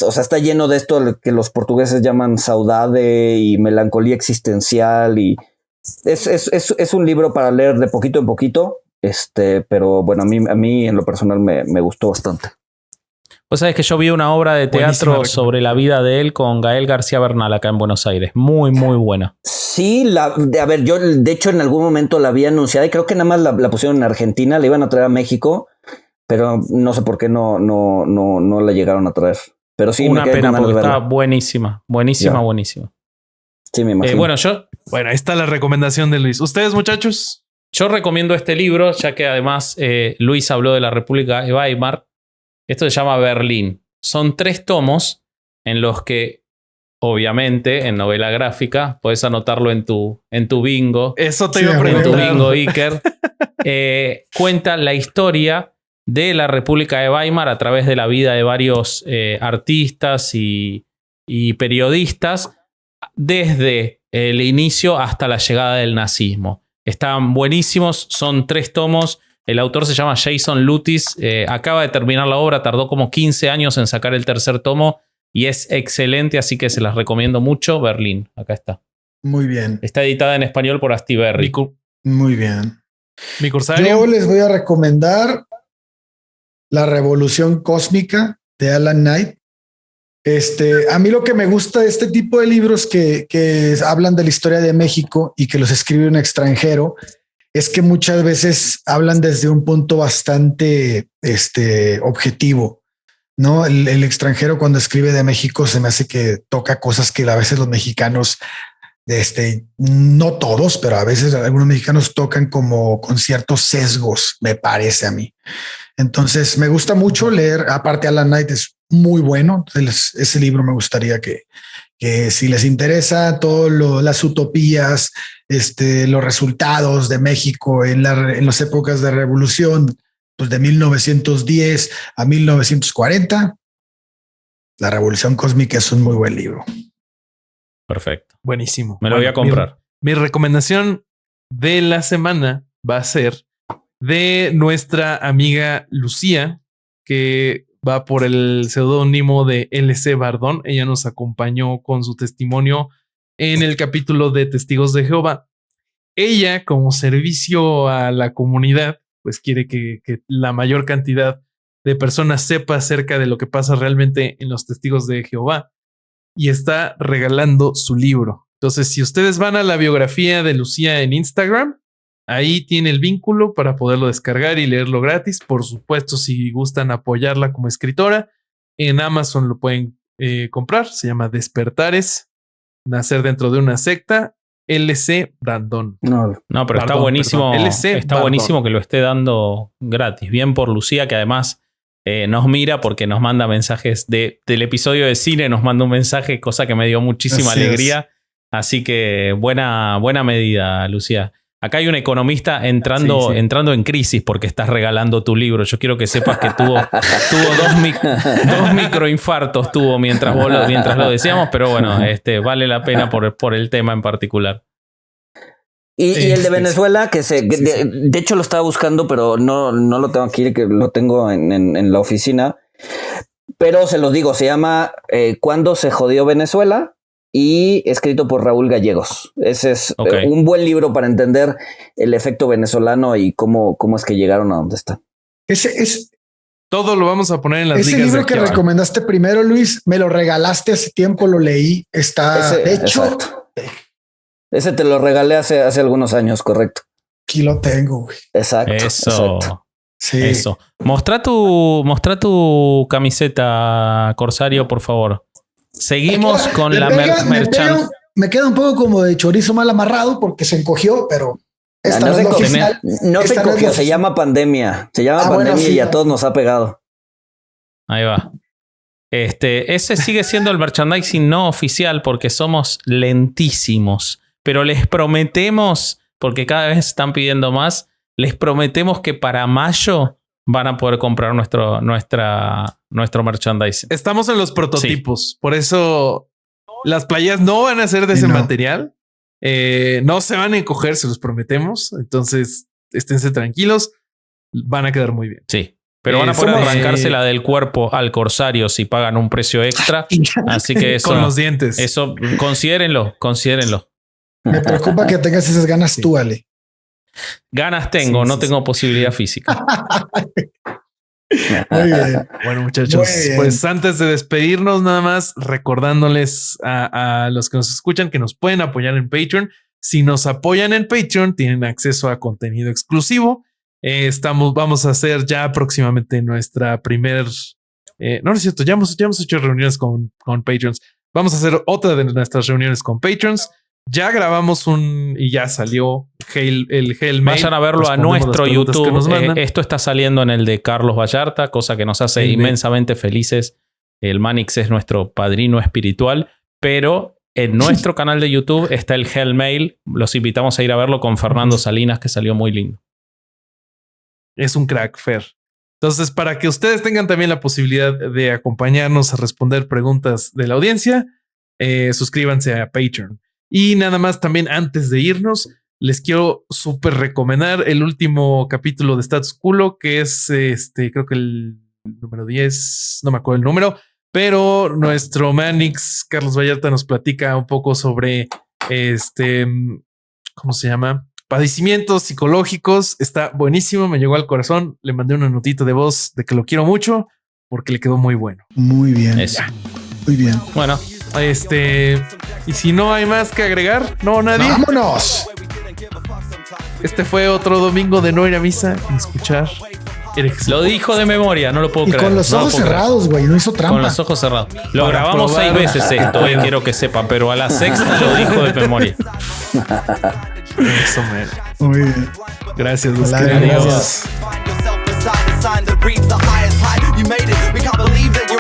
o sea, está lleno de esto que los portugueses llaman saudade y melancolía existencial y es un libro para leer de poquito en poquito, pero bueno, a mí en lo personal me gustó bastante. Vos sabés que yo vi una obra de teatro Buenísima sobre la vida de él con Gael García Bernal acá en Buenos Aires. Muy, muy buena. Sí, a ver, yo de hecho en algún momento la había anunciada y creo que nada más la pusieron en Argentina, la iban a traer a México, pero no sé por qué no la llegaron a traer. Pero sí, Una me quedé pena con ganas porque de está verla. buenísima. Ya. Buenísima. Sí, me imagino. Bueno, Bueno, ahí está la recomendación de Luis. ¿Ustedes, muchachos? yo recomiendo este libro, ya que además Luis habló de la República de Weimar. Esto se llama Berlín. Son 3 tomos en los que, obviamente, en novela gráfica, puedes anotarlo en tu bingo. Eso te Sí, iba a En tu preguntar. bingo, Iker. Cuenta la historia de la República de Weimar a través de la vida de varios artistas y periodistas desde el inicio hasta la llegada del nazismo. Están buenísimos, son 3 tomos. El autor se llama Jason Lutis, acaba de terminar la obra, tardó como 15 años en sacar el 3er tomo y es excelente, así que se las recomiendo mucho. Berlín, acá está. Muy bien, Está editada en español por Astiberri. muy bien. Mi cursario. Yo les voy a recomendar La Revolución Cósmica de Alan Knight. A mí lo que me gusta de este tipo de libros que hablan de la historia de México y que los escribe un extranjero es que muchas veces hablan desde un punto bastante objetivo, ¿no? El extranjero cuando escribe de México se me hace que toca cosas que a veces los mexicanos, no todos, pero a veces algunos mexicanos tocan como con ciertos sesgos, me parece a mí. Entonces me gusta mucho leer, aparte Alan Knight es muy bueno, entonces ese libro me gustaría que que si les interesa las utopías, los resultados de México en las épocas de revolución, pues de 1910 a 1940, La Revolución Cósmica es un muy buen libro. Perfecto. Buenísimo. Me lo voy a comprar. Mi recomendación de la semana va a ser de nuestra amiga Lucía, que va por el seudónimo de LC Bardón. Ella nos acompañó con su testimonio en el capítulo de Testigos de Jehová. Ella, como servicio a la comunidad, pues quiere que la mayor cantidad de personas sepa acerca de lo que pasa realmente en los Testigos de Jehová, y está regalando su libro. Entonces, si ustedes van a la biografía de Lucía en Instagram, ahí tiene el vínculo para poderlo descargar y leerlo gratis. Por supuesto, si gustan apoyarla como escritora, en Amazon lo pueden comprar. Se llama Despertares, nacer dentro de una secta, LC Brandon. No, pero está buenísimo. LC está Bardón. buenísimo que lo esté dando gratis. Bien por Lucía, que además nos mira porque nos manda mensajes del episodio de cine, nos manda un mensaje, cosa que me dio muchísima alegría. Así que buena medida, Lucía. Acá hay un economista entrando en crisis porque estás regalando tu libro. Yo quiero que sepas que tuvo dos microinfartos mientras lo decíamos, pero bueno, vale la pena por el tema en particular. Y el de Venezuela, de hecho lo estaba buscando, pero no lo tengo aquí, que lo tengo en la oficina. Pero se los digo, se llama ¿Cuándo se jodió Venezuela? Y escrito por Raúl Gallegos. Ese es un buen libro para entender el efecto venezolano y cómo es que llegaron a donde están. Todo lo vamos a poner en las ligas. Ese libro que recomendaste primero, Luis, me lo regalaste hace tiempo, lo leí. De hecho, exacto. Ese te lo regalé hace algunos años, correcto. Aquí lo tengo, güey. Exacto. Eso. Exacto. Sí. Eso. Mostrá tu camiseta, Corsario, por favor. Seguimos con la merchan. Me queda un poco como de chorizo mal amarrado porque se encogió, pero no se encogió, se llama pandemia. Se llama pandemia, bueno, sí, y a todos nos ha pegado. Ahí va. Ese sigue siendo el merchandising no oficial porque somos lentísimos. Pero les prometemos, porque cada vez están pidiendo más, les prometemos que para mayo van a poder comprar nuestro merchandising. Estamos en los prototipos, sí. Por eso las playas no van a ser de ese material. No se van a encoger, se los prometemos. Entonces, esténse tranquilos. Van a quedar muy bien. Sí, pero van a poder arrancársela del cuerpo al Corsario si pagan un precio extra. Así que eso, con los dientes. Eso, considérenlo. Me preocupa que tengas esas ganas tú, Ale. Ganas tengo, no tengo posibilidad física. Muy bien. Bueno, muchachos, pues antes de despedirnos, nada más recordándoles a los que nos escuchan que nos pueden apoyar en Patreon. Si nos apoyan en Patreon, tienen acceso a contenido exclusivo. Vamos a hacer ya próximamente nuestra primer... no es cierto, ya hemos hecho reuniones con Patreons. Vamos a hacer otra de nuestras reuniones con Patreons. Ya grabamos y ya salió el Hail Mail. Vayan a verlo a nuestro YouTube. Esto está saliendo en el de Carlos Vallarta, cosa que nos hace inmensamente felices. El Manix es nuestro padrino espiritual, pero en nuestro canal de YouTube está el Hail Mail. Los invitamos a ir a verlo con Fernando Salinas, que salió muy lindo. Es un crack, Fer. Entonces, para que ustedes tengan también la posibilidad de acompañarnos a responder preguntas de la audiencia, suscríbanse a Patreon. Y nada más también antes de irnos, les quiero súper recomendar el último capítulo de Status Culo, que es creo que el número 10, no me acuerdo el número, pero nuestro Manix, Carlos Vallarta, nos platica un poco sobre ¿cómo se llama? Padecimientos psicológicos. Está buenísimo, me llegó al corazón. Le mandé una notita de voz de que lo quiero mucho porque le quedó muy bueno. Muy bien. Eso. Muy bien. Bueno. Y si no hay más que agregar, no, nadie. ¡Vámonos! Este fue otro domingo de no ir a misa y escuchar. Lo dijo de memoria, no lo puedo creer. Y con los ojos cerrados, güey, no hizo trampa. Con los ojos cerrados. Lo grabamos 6 veces esto, quiero que sepan, pero a la sexta lo dijo de memoria. Eso, man. Muy bien. Gracias, Adiós. Sign that reads the highest height. You made it. We can't believe that you're